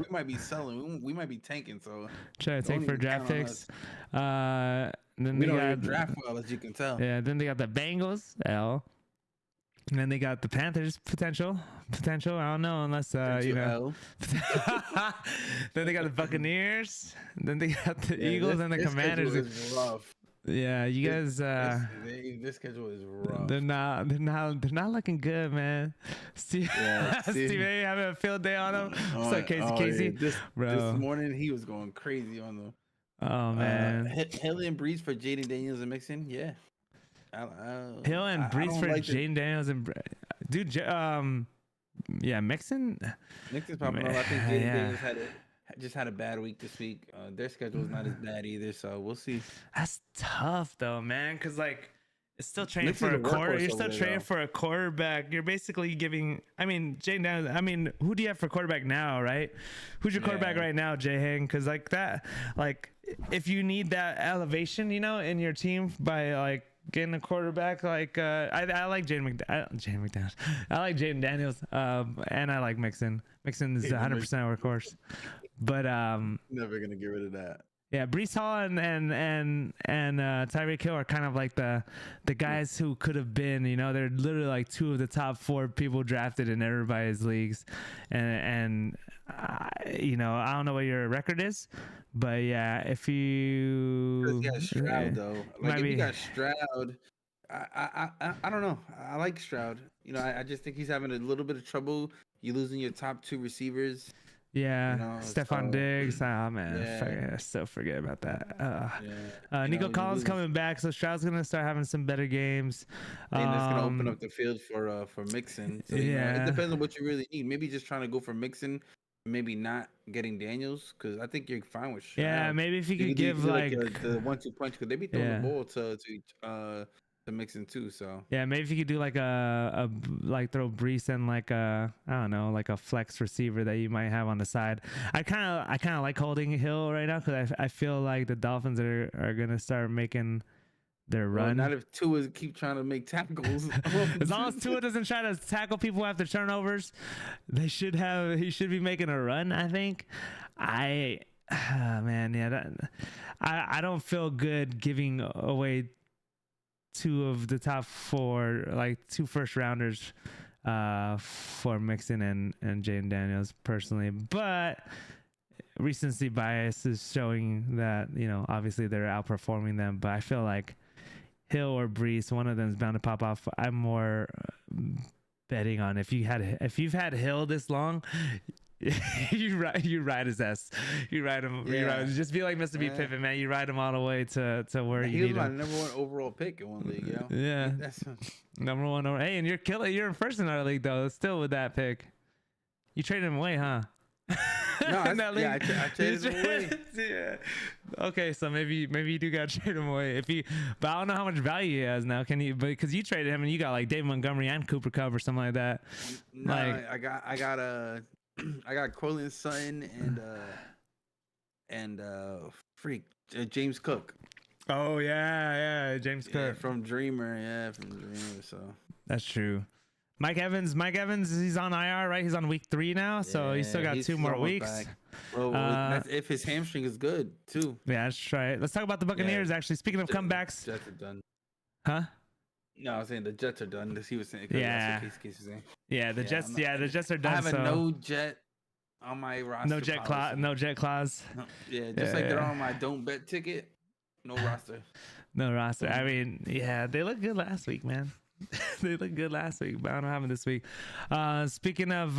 Speaker 2: might be selling. We might be tanking. So
Speaker 1: try to take for draft picks. Then
Speaker 2: we don't even draft well, as you can tell.
Speaker 1: Yeah. Then they got the Bengals. L. And then they got the Panthers. Potential. I don't know unless Then they got the Buccaneers. Then they got the Eagles and the Commanders.
Speaker 2: Is rough.
Speaker 1: Yeah, you guys.
Speaker 2: This schedule is rough.
Speaker 1: They're not looking good, man. Steve A having a field day on him. What's up, Casey?
Speaker 2: This morning he was going crazy on them.
Speaker 1: Oh man.
Speaker 2: Hill and Breeze for Jaden Daniels and Mixon. Yeah.
Speaker 1: Hill and Breeze for Jaden Daniels and Mixon.
Speaker 2: Mixon's popping up. I think Jaden Daniels just had a bad week this week. Their schedule is not as bad either, so we'll see.
Speaker 1: That's tough though, man. Cause like it's still training
Speaker 2: Mixon's
Speaker 1: for a
Speaker 2: a
Speaker 1: quarter.
Speaker 2: workhorse
Speaker 1: You're
Speaker 2: over
Speaker 1: still
Speaker 2: there,
Speaker 1: training
Speaker 2: though.
Speaker 1: for a quarterback. You're basically giving. I mean, Jay Daniels. I mean, who do you have for quarterback now, right? Who's your quarterback
Speaker 2: Yeah.
Speaker 1: right now, Jay Hang? Cause like that, like if you need that elevation, you know, in your team by like getting a quarterback, like I like Jane McDaniels. I like Jaden Daniels. And I like Mixon. Mixon is 100% workhorse. But
Speaker 2: Never gonna get rid of that.
Speaker 1: yeah, Brees Hall and Tyreek Hill are kind of like the guys who could have been, you know, they're literally like two of the top 4 people drafted in everybody's leagues, and you know, I don't know what your record is, but yeah, if you
Speaker 2: Yeah, Stroud though. Like if
Speaker 1: maybe
Speaker 2: you got Stroud, I don't know. I like Stroud. You know, I just think he's having a little bit of trouble. You losing your top 2 receivers.
Speaker 1: yeah,
Speaker 2: You know,
Speaker 1: Stephon
Speaker 2: so-
Speaker 1: Diggs. Oh man,
Speaker 2: Yeah.
Speaker 1: I still forget about that.
Speaker 2: Yeah.
Speaker 1: Nico
Speaker 2: you
Speaker 1: Collins
Speaker 2: lose-
Speaker 1: coming back, so Stroud's gonna start having some better games.
Speaker 2: And that's gonna open
Speaker 1: Um,
Speaker 2: up the field for Mixon. So, you know,
Speaker 1: yeah.
Speaker 2: it depends on what you really need. Maybe just trying to go for Mixon, maybe not getting Daniels, because I think you're fine with Stroud.
Speaker 1: Yeah, maybe if you could
Speaker 2: do
Speaker 1: give like
Speaker 2: the 1-2 punch, because they be throwing
Speaker 1: Yeah.
Speaker 2: the ball to Mixon too. So
Speaker 1: yeah, maybe if you could do like like throw Brees and like I don't know, like a flex receiver that you might have on the side. I kind of like holding Hill right now because I feel like the Dolphins are gonna start making their
Speaker 2: well,
Speaker 1: run.
Speaker 2: not if Tua keep trying to make tackles.
Speaker 1: As long as Tua doesn't try to tackle people after turnovers, he should be making a run, I think. Man, yeah, I don't feel good giving away 2 of the top 4, like 2 first rounders for Mixon and Jaden Daniels personally, but recency bias is showing that, you know, obviously they're outperforming them, but I feel like Hill or Brees, one of them is bound to pop off. I'm more betting on if you've had Hill this long, you ride his ass. You ride him. You
Speaker 2: Yeah.
Speaker 1: ride, just be like Mr. B
Speaker 2: Yeah.
Speaker 1: Pippen, man. You ride him all the way to where
Speaker 2: He
Speaker 1: you
Speaker 2: was
Speaker 1: need
Speaker 2: my
Speaker 1: him.
Speaker 2: number 1 overall pick in one league, yo.
Speaker 1: Yeah,
Speaker 2: That's
Speaker 1: number 1 over. Hey, and you're killing. You're in first in our league though. Still with that pick, you traded him away, huh?
Speaker 2: No,
Speaker 1: In that
Speaker 2: yeah,
Speaker 1: league?
Speaker 2: I traded him away.
Speaker 1: Yeah. Okay, so maybe you do got to trade him away but I don't know how much value he has now. Can you? Because you traded him and you got like David Montgomery and Cooper Kupp or something like that.
Speaker 2: No,
Speaker 1: Like-
Speaker 2: I got Cortland Sutton and James Cook.
Speaker 1: Oh yeah, James
Speaker 2: Yeah,
Speaker 1: Cook.
Speaker 2: from Dreamer. So
Speaker 1: That's true. Mike Evans, he's on IR, right? He's on week 3 now, so he's still got
Speaker 2: he's
Speaker 1: 2 more
Speaker 2: almost
Speaker 1: weeks.
Speaker 2: back. Well, that's if his hamstring is good too.
Speaker 1: Yeah, that's right. Let's talk about the Buccaneers. Actually, speaking of comebacks,
Speaker 2: Jets are done.
Speaker 1: huh?
Speaker 2: No, I was saying the Jets are done. He was saying.
Speaker 1: Yeah.
Speaker 2: That's what Case was saying.
Speaker 1: Yeah, the
Speaker 2: Yeah,
Speaker 1: Jets.
Speaker 2: I'm not-
Speaker 1: Yeah, the Jets are
Speaker 2: I
Speaker 1: done.
Speaker 2: have a
Speaker 1: so
Speaker 2: no Jet on my roster.
Speaker 1: no jet clause.
Speaker 2: policy.
Speaker 1: No jet clause.
Speaker 2: Yeah, just like they're
Speaker 1: Yeah.
Speaker 2: on my don't bet ticket. No roster.
Speaker 1: No roster. I mean, yeah, they looked good last week, man. They looked good last week, but I don't have them this week. Speaking of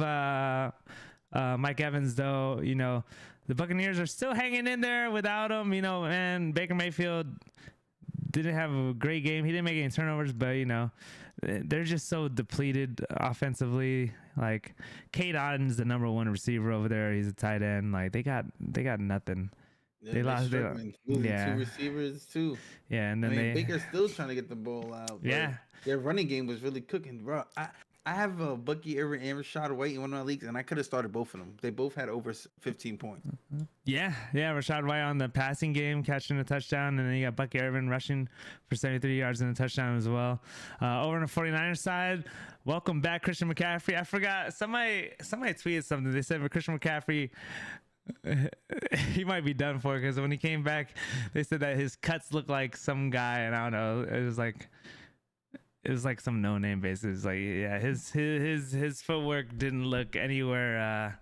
Speaker 1: Mike Evans, though, you know, the Buccaneers are still hanging in there without him. You know, and Baker Mayfield didn't have a great game. He didn't make any turnovers, but you know, they're just so depleted offensively. Like Kate Otten's the number 1 receiver over there. He's a tight end. Like they got nothing.
Speaker 2: Yeah,
Speaker 1: They
Speaker 2: they're
Speaker 1: lost- they-
Speaker 2: struggling. Losing
Speaker 1: yeah.
Speaker 2: 2 receivers too.
Speaker 1: Yeah, and
Speaker 2: I
Speaker 1: then
Speaker 2: mean,
Speaker 1: they.
Speaker 2: Baker's still trying to get the ball out. But
Speaker 1: Yeah.
Speaker 2: their running game was really cooking, bro. I have Bucky Irvin and Rashad White in one of my leagues, and I could have started both of them. They both had over 15 points.
Speaker 1: Yeah, Rashad White on the passing game, catching a touchdown, and then you got Bucky Irvin rushing for 73 yards and a touchdown as well. Over on the 49ers side, welcome back, Christian McCaffrey. I forgot, somebody tweeted something. They said for Christian McCaffrey, he might be done for because when he came back, they said that his cuts look like some guy, and I don't know, it was like some no name basis. Like, yeah, his footwork didn't look anywhere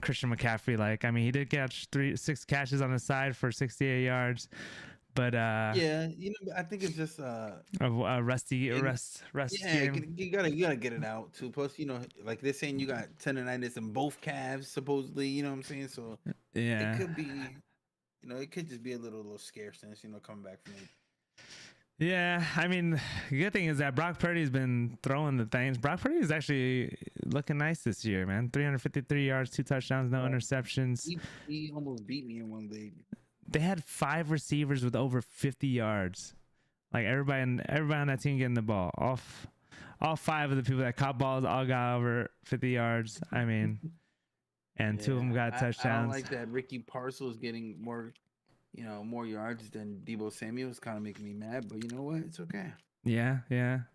Speaker 1: Christian McCaffrey like. I mean, he did catch 6 catches on the side for 68 yards, but
Speaker 2: Yeah, you know, I think it's just
Speaker 1: a rust
Speaker 2: yeah,
Speaker 1: game.
Speaker 2: you gotta get it out too. Plus, you know, like they're saying you got tendonitis in both calves supposedly. You know what I'm saying? So
Speaker 1: Yeah,
Speaker 2: it could be, you know, it could just be a little scarceness. You know, coming back from it.
Speaker 1: Yeah, I mean, the good thing is that Brock Purdy's been throwing the things. Brock Purdy is actually looking nice this year, man. 353 yards, 2 touchdowns, no interceptions.
Speaker 2: He almost beat me in one league.
Speaker 1: They had 5 receivers with over 50 yards. Like everybody on that team getting the ball. All 5 of the people that caught balls all got over 50 yards. I mean, and 2 of them got touchdowns.
Speaker 2: I don't like that Ricky Parcells getting more, more yards than Deebo Samuel. It's kind of making me mad, but you know what? It's okay.
Speaker 1: Yeah.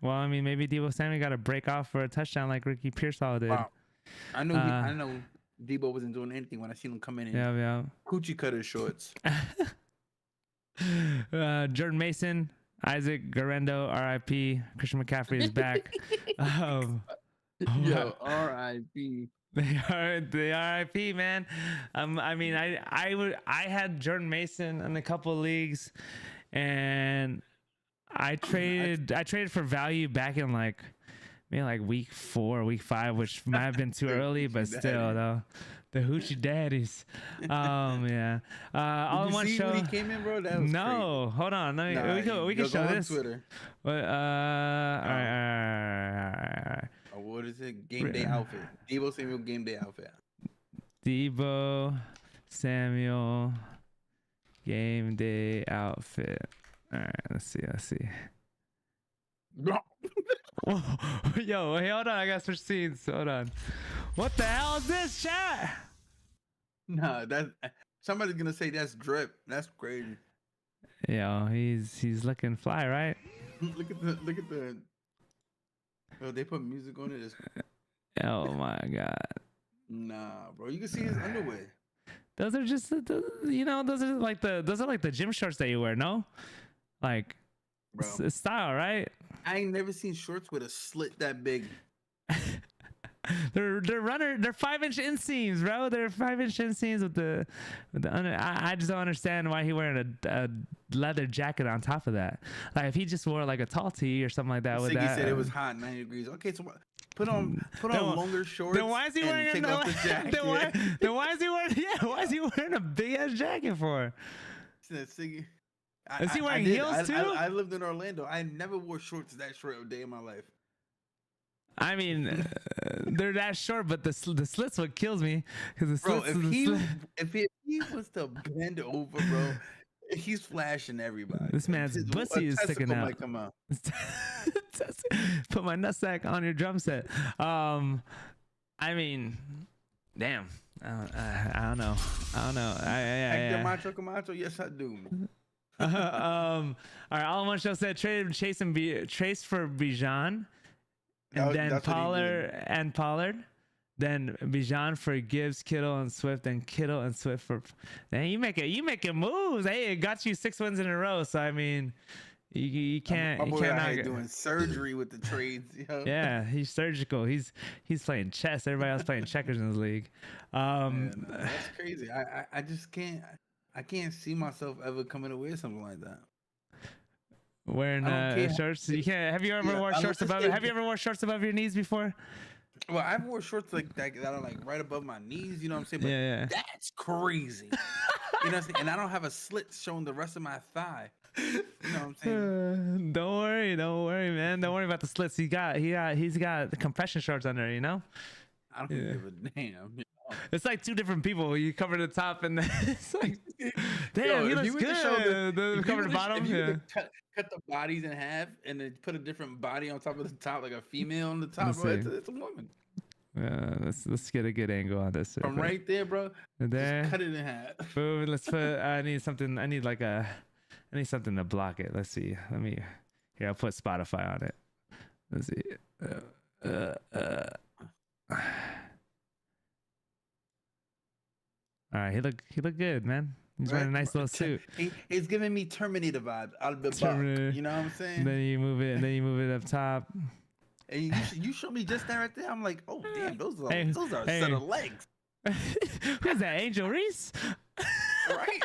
Speaker 1: Well, I mean, maybe Deebo Samuel got to break off for a touchdown like Ricky Pearsall did.
Speaker 2: Wow. I know Deebo wasn't doing anything when I seen him come in.
Speaker 1: Yeah.
Speaker 2: Coochie cutter shorts.
Speaker 1: Jordan Mason, Isaac Garendo, R.I.P. Christian McCaffrey is back.
Speaker 2: Yo, R.I.P.
Speaker 1: They R.I.P. man. I mean, I had Jordan Mason in a couple of leagues, and I traded for value back in maybe like week 4, week 5, which might have been too early, but still though. The Hoochie Daddies. Yeah. All in one show.
Speaker 2: When he came in, bro? That was crazy.
Speaker 1: Hold on. We can show this.
Speaker 2: Twitter.
Speaker 1: All right.
Speaker 2: What is it? Game day outfit. Deebo Samuel game day outfit.
Speaker 1: Deebo Samuel game day outfit. All right. Let's see. Whoa. Yo, hey, hold on. I got switch scenes. Hold on. What the hell is this, chat?
Speaker 2: No, somebody's gonna say that's drip. That's crazy.
Speaker 1: Yo, he's looking fly, right?
Speaker 2: Look at the. Oh, they put music on it.
Speaker 1: Oh my god.
Speaker 2: Nah, bro. You can see his underwear.
Speaker 1: Those are just those are like the gym shorts that you wear, no? Like, bro. Style, right?
Speaker 2: I ain't never seen shorts with a slit that big.
Speaker 1: They're 5-inch inseams, bro. They're 5-inch inseams with the under. I just don't understand why he wearing a leather jacket on top of that. Like if he just wore like a tall tee or something like that. With that,
Speaker 2: said it was hot, 90 degrees. Okay, so put on longer shorts.
Speaker 1: Then why is he wearing
Speaker 2: take off the jacket?
Speaker 1: Then why is he wearing? Yeah, why is he wearing a big ass jacket for?
Speaker 2: Is he
Speaker 1: wearing heels too?
Speaker 2: I lived in Orlando. I never wore shorts that short a day in my life.
Speaker 1: I mean, they're that short, but the slits what kills me because
Speaker 2: if he was to bend over, bro, he's flashing everybody.
Speaker 1: This man's pussy is sticking out.
Speaker 2: Might come out.
Speaker 1: Put my nutsack on your drum set. I mean, damn. I don't know.
Speaker 2: Macho Camacho? Yes, I do.
Speaker 1: All right. All in one show said traded Trace for Bijan. And then Pollard, then Bijan for Gibbs, Kittle and Swift, and Kittle and Swift for. Then you making moves. Hey, it got you 6 wins in a row. So I mean, you can't.
Speaker 2: My boy doing surgery with the trades. Yo.
Speaker 1: Yeah, he's surgical. He's playing chess. Everybody else playing checkers in his league.
Speaker 2: That's crazy. I just can't. I can't see myself ever coming away with something like that.
Speaker 1: Wearing shorts, you can't. Have you ever worn shorts above? Have you ever worn shorts above your knees before?
Speaker 2: Well, I've worn shorts like that are like right above my knees. You know what I'm saying? But
Speaker 1: yeah.
Speaker 2: That's crazy. You know what I'm saying? And I don't have a slit showing the rest of my thigh. You know what I'm saying?
Speaker 1: Don't worry, man. Don't worry about the slits. He's got the compression shorts under. You know.
Speaker 2: I don't give a damn.
Speaker 1: It's like 2 different people. You cover the top and then it's like, damn, he looks good. The cover the bottom.
Speaker 2: Cut the bodies in half and then put a different body on top of the top, like a female on the top. Bro, it's a woman.
Speaker 1: Let's get a good angle on this.
Speaker 2: From right there, bro. There. Cut it in half.
Speaker 1: Boom. Let's put. I need something. I need something to block it. Let's see. Here, I'll put Spotify on it. Let's see. All right, he looked good, man. He's wearing a nice little suit.
Speaker 2: He's giving me Terminator vibes out of the box. You know what I'm saying?
Speaker 1: Then you move it up top.
Speaker 2: And you showed me just that right there. I'm like, oh damn, those are a set of legs.
Speaker 1: Who's that, Angel Reese?
Speaker 2: Right?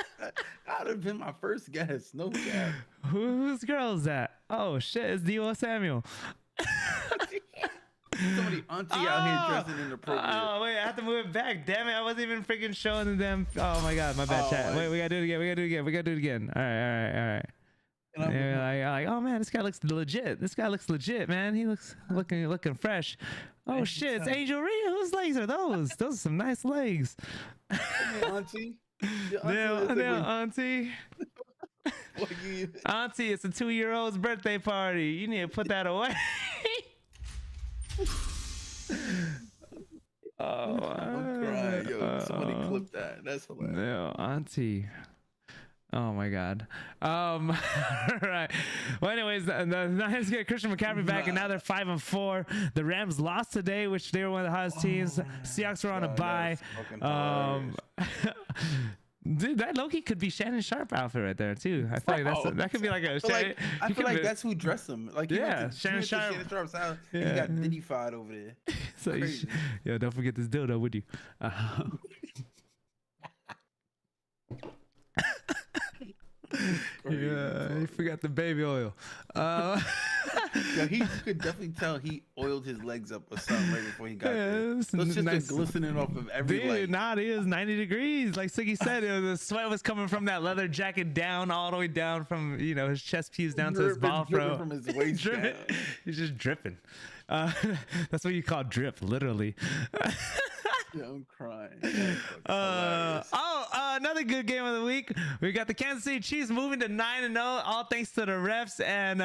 Speaker 2: That'd have been my first guess. No cap.
Speaker 1: Whose girl is that? Oh shit, it's Deebo Samuel.
Speaker 2: Somebody auntie out here dressing inappropriate.
Speaker 1: Oh wait, I have to move it back. Damn it, I wasn't even freaking showing the damn. Oh my god, my bad, chat. Wait, we gotta do it again. All right. And I'm like, oh man, this guy looks legit. Man, he looks looking fresh. Oh shit, it's Angel Rhea. Whose legs are those? Those are some nice legs.
Speaker 2: Hey, auntie.
Speaker 1: Auntie. Auntie, it's a 2-year-old's birthday party. You need to put that away.
Speaker 2: I'm crying. Yo, somebody clip that. That's hilarious.
Speaker 1: No, Auntie. Oh my God. Right. Well, anyways, the Niners get Christian McCaffrey back, and now they're 5-4. The Rams lost today, which they were one of the hottest teams. Seahawks were on a bye. Dude, that Loki could be Shannon Sharp outfit right there too. I feel like that could be like a.
Speaker 2: I feel like that's who dressed him. Like
Speaker 1: Shannon Sharp.
Speaker 2: Shannon Sharp's house. He got Diddy-fied over there.
Speaker 1: So yo, don't forget this dildo, would you? Yeah, you forgot the baby oil.
Speaker 2: Yeah, he could definitely tell he oiled his legs up or something right before he got there. Those just nice, glistening off of every leg.
Speaker 1: Nah, it is 90 degrees. Like Siggy said, the sweat was coming from that leather jacket down, all the way down from his chest piece down to his ball throat.
Speaker 2: From his waist down.
Speaker 1: He's just dripping. That's what you call drip, literally.
Speaker 2: Yeah, I'm crying.
Speaker 1: Another good game of the week. We got the Kansas City Chiefs moving to 9-0, all thanks to the refs and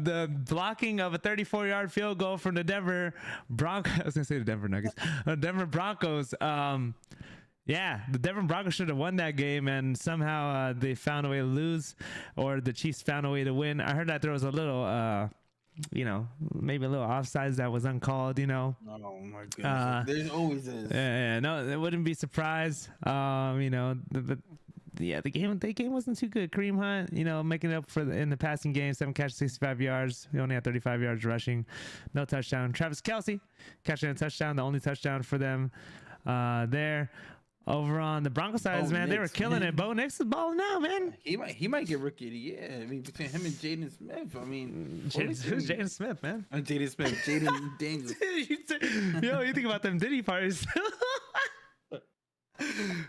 Speaker 1: the blocking of a 34-yard field goal from the Denver Broncos. I was gonna say the Denver Nuggets, Denver Broncos. Yeah, the Denver Broncos should have won that game, and somehow they found a way to lose, or the Chiefs found a way to win. I heard that there was a little. Maybe a little offsides that was uncalled,
Speaker 2: Oh my goodness. There's always is.
Speaker 1: Yeah, no, it wouldn't be surprised. The game wasn't too good. Kareem Hunt, making up for in the passing game, 7 catches, 65 yards. We only had 35 yards rushing, no touchdown. Travis Kelce catching a touchdown, the only touchdown for them there. Over on the Broncos side, man, they were killing it. Bo Nix is balling out, man.
Speaker 2: He might get rookie of the year. I mean, between him and Jaden Smith. I mean,
Speaker 1: who's Jaden Smith, man?
Speaker 2: Jaden Smith, Jaden Daniels.
Speaker 1: You think about them Diddy parties.
Speaker 2: You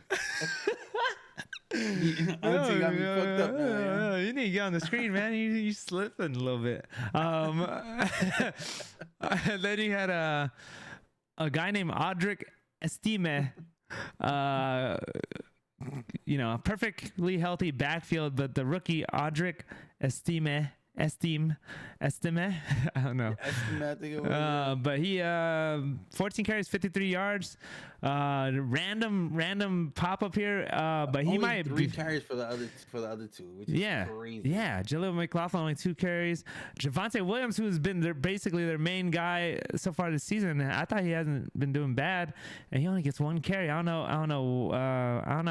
Speaker 2: got me fucked up, man.
Speaker 1: You need to get on the screen, man. You slipping a little bit. And then you had a guy named Audric Estime. Perfectly healthy backfield, but the rookie Audric Estime, I don't know. But he 14 carries, 53 yards. Random pop up here. But he might
Speaker 2: 3 carries for the other two, which is crazy.
Speaker 1: Yeah, Jaleel McLaughlin only 2 carries. Javonte Williams, who's been basically their main guy so far this season, I thought he hasn't been doing bad, and he only gets 1 carry. I don't know.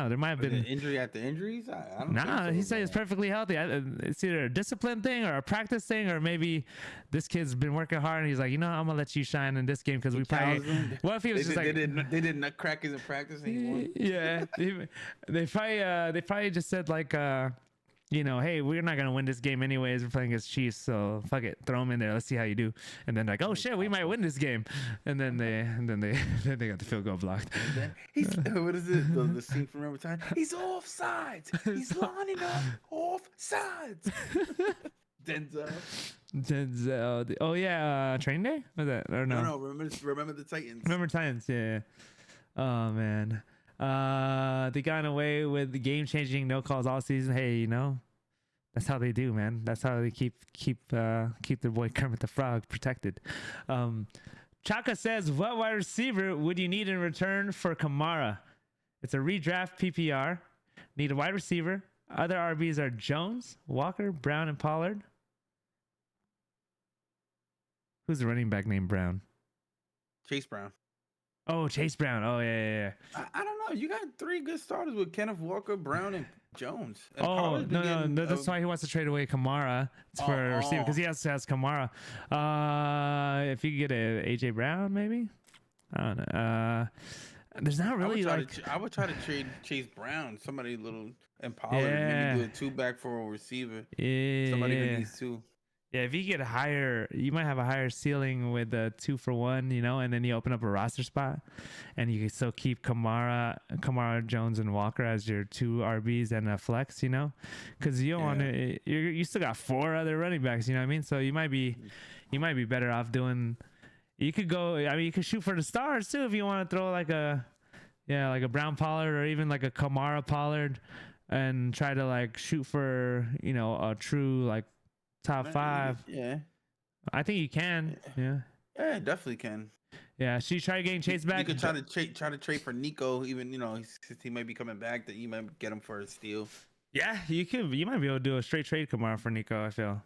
Speaker 1: There might have been
Speaker 2: an injury after injuries. I don't
Speaker 1: Nah,
Speaker 2: think so,
Speaker 1: he said he's perfectly healthy. It's either a discipline thing or a practice thing, or maybe this kid's been working hard and he's like, I'm gonna let you shine in this game because we probably. What if he was
Speaker 2: they did nutcrackers in practice anymore?
Speaker 1: Yeah, they probably just said like, hey, we're not gonna win this game anyways. We're playing against Chiefs, so fuck it, throw him in there. Let's see how you do. And then like, oh shit, we might win this game. And then they got the field goal blocked.
Speaker 2: What is it? The scene from Remember Time? He's offsides. He's lining up offsides.
Speaker 1: Denzel. Oh yeah, Training Day? Was that or no?
Speaker 2: No. Remember the Titans.
Speaker 1: Remember Titans? Yeah. Oh man. They got away with the game-changing no calls all season. Hey, that's how they do, man. That's how they keep their boy Kermit the Frog protected. Chaka says, what wide receiver would you need in return for Kamara? It's a redraft PPR. Need a wide receiver. Other RBs are Jones, Walker, Brown, and Pollard. Who's the running back named Brown?
Speaker 2: Chase Brown.
Speaker 1: Oh, Chase Brown. Oh, yeah.
Speaker 2: I don't know. You got 3 good starters with Kenneth Walker, Brown, and Jones. And
Speaker 1: no. That's why he wants to trade away Kamara for a receiver, because he also has Kamara. If you could get a AJ Brown, maybe. I don't know. There's not really
Speaker 2: I would try to trade Chase Brown, somebody little and Pollard, maybe do a 2-back for a receiver.
Speaker 1: Yeah.
Speaker 2: Somebody who needs 2.
Speaker 1: Yeah, if you get you might have a higher ceiling with a 2-for-1, and then you open up a roster spot, and you can still keep Kamara, Jones, and Walker as your 2 RBs and a flex, because you don't want to. You still got 4 other running backs, you know what I mean? So you might be better off doing, You could go. I mean, you could shoot for the stars too if you want to throw like a Brown Pollard or even like a Kamara Pollard, and try to like shoot for a true like top 5.
Speaker 2: Yeah.
Speaker 1: I think you can. Yeah.
Speaker 2: Yeah, definitely can.
Speaker 1: Yeah. She tried getting Chase back.
Speaker 2: You could try to trade for Nico, even he might be coming back. That you might get him for a steal.
Speaker 1: Yeah, you could. You might be able to do a straight trade Kamara for Nico. I feel.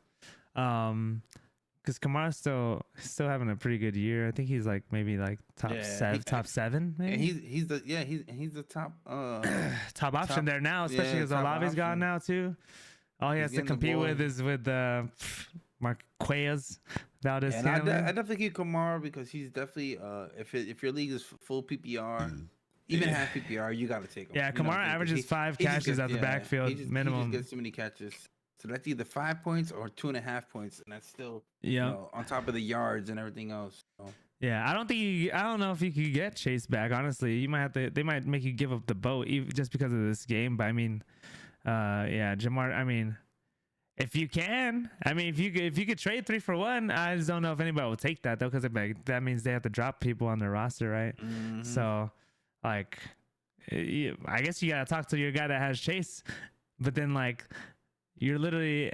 Speaker 1: Because Kamara's still having a pretty good year. I think he's like maybe like top 7. Maybe.
Speaker 2: He's the top
Speaker 1: top option there now, especially because Olave's gone now too. All he has to compete with is with Marquez Valdez.
Speaker 2: And I definitely keep Kamara because he's definitely if your league is full PPR, even half PPR, you got to take him.
Speaker 1: Yeah, Kamara averages 5 catches at the backfield minimum.
Speaker 2: He just gets too many catches. So that's either 5 points or 2.5 points, and that's still on top of the yards and everything else. So.
Speaker 1: Yeah, I don't know if you could get Chase back. Honestly, you might have to. They might make you give up the boat just because of this game. But I mean, Jamar. I mean, if you can, if you could trade 3 for 1, I just don't know if anybody will take that though, because that means they have to drop people on their roster, right?
Speaker 2: Mm-hmm.
Speaker 1: So, like, I guess you gotta talk to your guy that has Chase, but then like. You're literally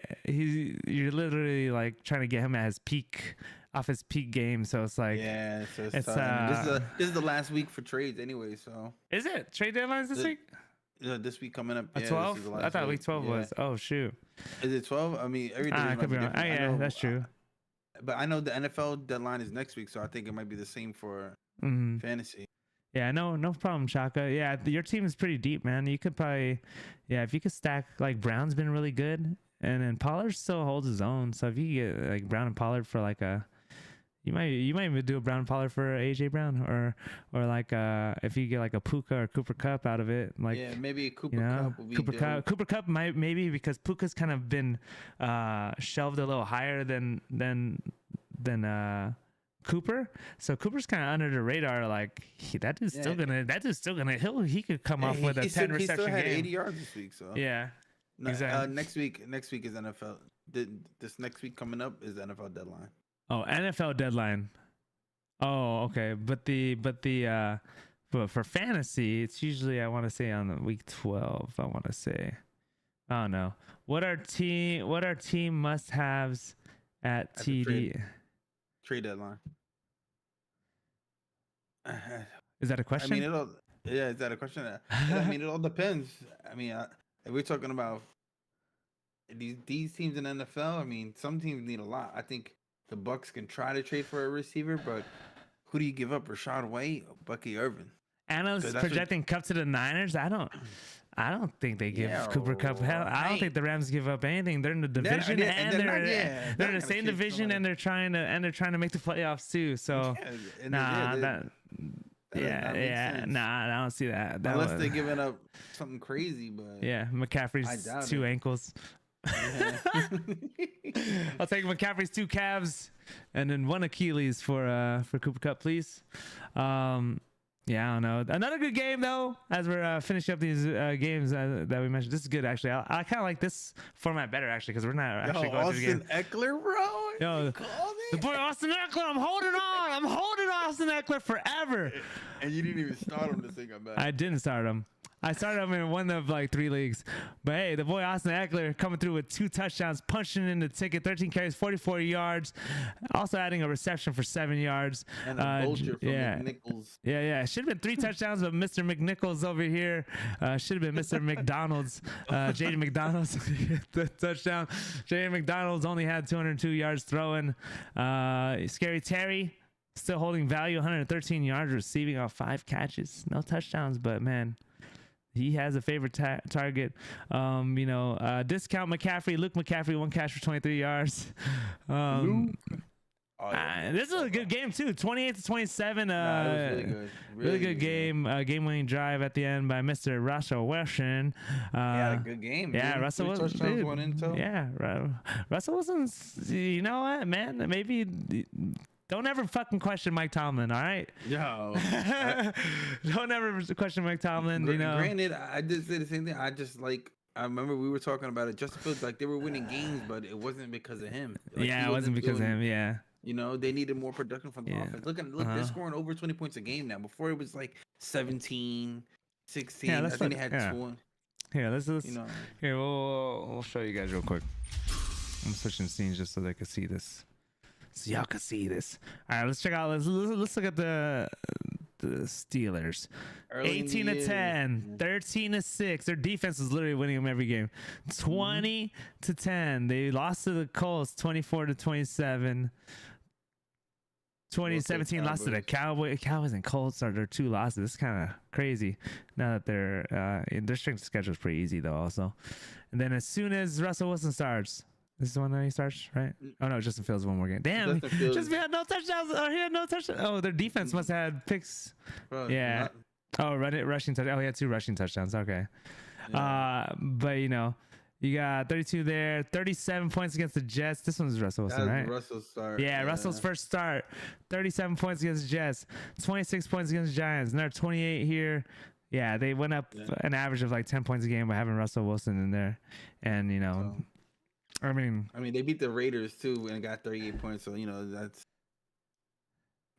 Speaker 1: like trying to get him at his peak, off his peak game. So it's like
Speaker 2: so it's this is the last week for trades anyway. So
Speaker 1: is it trade deadlines this week?
Speaker 2: This week coming up.
Speaker 1: 12. I thought week 12 was. Oh shoot.
Speaker 2: Is it 12? I mean, every day
Speaker 1: could be wrong. Oh yeah, that's true.
Speaker 2: But I know the NFL deadline is next week, so I think it might be the same for fantasy.
Speaker 1: Yeah, no problem, Chaka. Yeah, your team is pretty deep, man. You could probably, if you could stack, like Brown's been really good, and then Pollard still holds his own. So if you get like Brown and Pollard for like you might even do a Brown and Pollard for AJ Brown, or like if you get like a Puka or Cooper Cup out of it, like
Speaker 2: maybe a Cooper Cup would be
Speaker 1: Cooper Cup maybe because Puka's kind of been shelved a little higher than Cooper, so Cooper's kind of under the radar. Like that dude's still gonna. He could come off with a 10 reception
Speaker 2: he still had
Speaker 1: game.
Speaker 2: 80 yards this week. So
Speaker 1: exactly.
Speaker 2: Next week is NFL. This next week coming up is NFL deadline.
Speaker 1: Oh, NFL deadline. Oh, okay. But for fantasy, it's usually I want to say on week 12. I want to say. I don't know. What are team must-haves at TD?
Speaker 2: Trade deadline.
Speaker 1: Is that a question?
Speaker 2: I mean, is that a question? I mean, it all depends. I mean, if we're talking about these teams in NFL, I mean, some teams need a lot. I think the Bucks can try to trade for a receiver, but who do you give up? Rashad White or Bucky Irvin?
Speaker 1: Analysts projecting Cup to the Niners. I don't think they give Cooper Cup. Hell, I don't think the Rams give up anything. They're in the division they're in the same division, and they're trying to make the playoffs too. So I don't see that.
Speaker 2: Unless they're giving up something crazy, but
Speaker 1: McCaffrey's 2 ankles.
Speaker 2: Yeah.
Speaker 1: I'll take McCaffrey's 2 calves and then 1 Achilles for Cooper Cup, please. Yeah, I don't know. Another good game though. As we're finishing up these games that we mentioned, this is good actually. I kind of like this format better actually because we're not actually going through the game.
Speaker 2: Austin Eckler, bro.
Speaker 1: Yo, the boy Austin Eckler. I'm holding on. I'm holding Austin Eckler forever.
Speaker 2: And you didn't even start him this thing.
Speaker 1: I didn't start him. I started him in one of like 3 leagues. But hey, the boy Austin Eckler coming through with 2 touchdowns, punching in the ticket, 13 carries, 44 yards, also adding a reception for 7 yards.
Speaker 2: And a vulture from McNichols.
Speaker 1: Yeah. Should have been 3 touchdowns, but Mr. McNichols over here should have been Mr. McDonald's. J.D. McDonald's the touchdown. J.D. McDonald's only had 202 yards throwing. Scary Terry still holding value, 113 yards receiving off 5 catches. No touchdowns, but man, he has a favorite target. Discount McCaffrey, Luke McCaffrey, 1 catch for 23 yards. This is a good game too. 28-27.
Speaker 2: It was really good.
Speaker 1: Really good game. Game-winning drive at the end by Mr. Russell Wilson.
Speaker 2: He had a good game.
Speaker 1: Yeah,
Speaker 2: dude.
Speaker 1: Russell was. Russell wasn't. You know what, man? Maybe. Don't ever fucking question Mike Tomlin, all right?
Speaker 2: Yo.
Speaker 1: Don't ever question Mike Tomlin,
Speaker 2: Granted, I did say the same thing. I remember we were talking about it. Justin Fields, like they were winning games, but it wasn't because of him. Like,
Speaker 1: it wasn't because of him. Yeah.
Speaker 2: You know, they needed more production from the offense. Look, they're scoring over 20 points a game now. Before it was like 17, 16.
Speaker 1: Yeah,
Speaker 2: I think they had 20.
Speaker 1: Here, let's
Speaker 2: You know,
Speaker 1: here we'll show you guys real quick. I'm switching scenes just so they can see this. So y'all can see this. All right, let's check out. Let's look at the Steelers. 18 to 10, 13 to 6. Their defense is literally winning them every game. 20 to 10. They lost to the Colts 24 to 27. 2017 lost to the Cowboys. Cowboys and Colts are their 2 losses. It's kind of crazy. Now that their strength schedule is pretty easy though also. And then as soon as Russell Wilson starts, this is the one that he starts, right? Oh no, Justin Fields one more game. Damn, just had no touchdowns. Or he had no touchdowns. Oh, their defense must have had picks.
Speaker 2: Bro,
Speaker 1: yeah. Rushing touchdowns. Oh, he had 2 rushing touchdowns. Okay. Yeah. But you know, you got 32 there, 37 points against the Jets. This one's Russell Wilson, right?
Speaker 2: Russell's start.
Speaker 1: Yeah, Russell's first start. 37 points against the Jets, 26 points against the Giants. And they're 28 here. Yeah, they went up an average of like 10 points a game by having Russell Wilson in there. And you know. I mean,
Speaker 2: they beat the Raiders too and got 38 points. So you know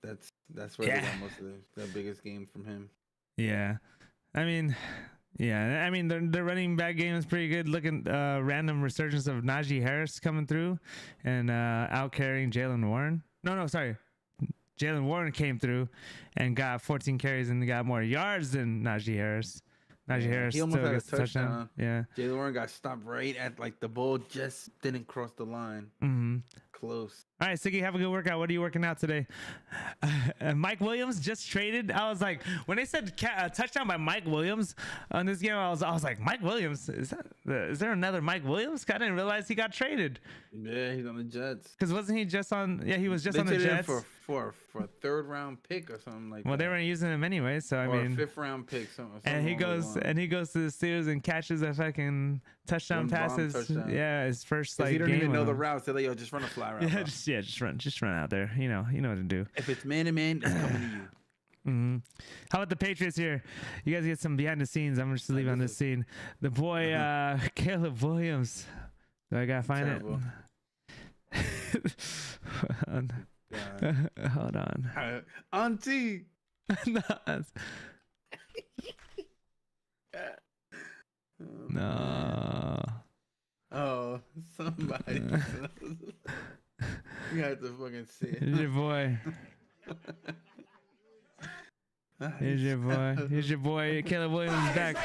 Speaker 2: that's where they got most of the biggest game from him.
Speaker 1: Yeah, I mean, their running back game is pretty good. Looking random resurgence of Najee Harris coming through and out carrying Jalen Warren. No, sorry. Jalen Warren came through and got 14 carries and got more yards than Najee Harris. Najee Harris
Speaker 2: he almost
Speaker 1: still
Speaker 2: had
Speaker 1: gets
Speaker 2: a touchdown.
Speaker 1: Yeah.
Speaker 2: Jalen Warren got stopped right at like the ball just didn't cross the line. Close.
Speaker 1: All right, Siggy, have a good workout. What are you working out today? Mike Williams just traded. I was like, when they said touchdown by Mike Williams on this game, I was like, Mike Williams? Is there another Mike Williams? I didn't realize he got traded.
Speaker 2: Yeah, he's on the Jets.
Speaker 1: Because wasn't he just on? Yeah, he was just on the Jets
Speaker 2: for a 3rd round pick or something like that.
Speaker 1: Well, they weren't using him anyway, so I mean,
Speaker 2: a 5th round pick. Something
Speaker 1: and he goes to the Steelers and catches a fucking touchdown passes. Touchdown. Yeah, his first like.
Speaker 2: He don't
Speaker 1: game
Speaker 2: even know the route, so they just run a fly route.
Speaker 1: Yeah, just run out there. You know what to do.
Speaker 2: If it's man to man, it's coming to you.
Speaker 1: How about the Patriots here? You guys get some behind the scenes. I'm just leaving on this scene. The boy Caleb Williams. Do I gotta find it? Hold on.
Speaker 2: Auntie.
Speaker 1: No.
Speaker 2: Oh, somebody. You have to fucking see it.
Speaker 1: Here's your boy. Here's your boy. Here's your boy. Caleb Williams is back.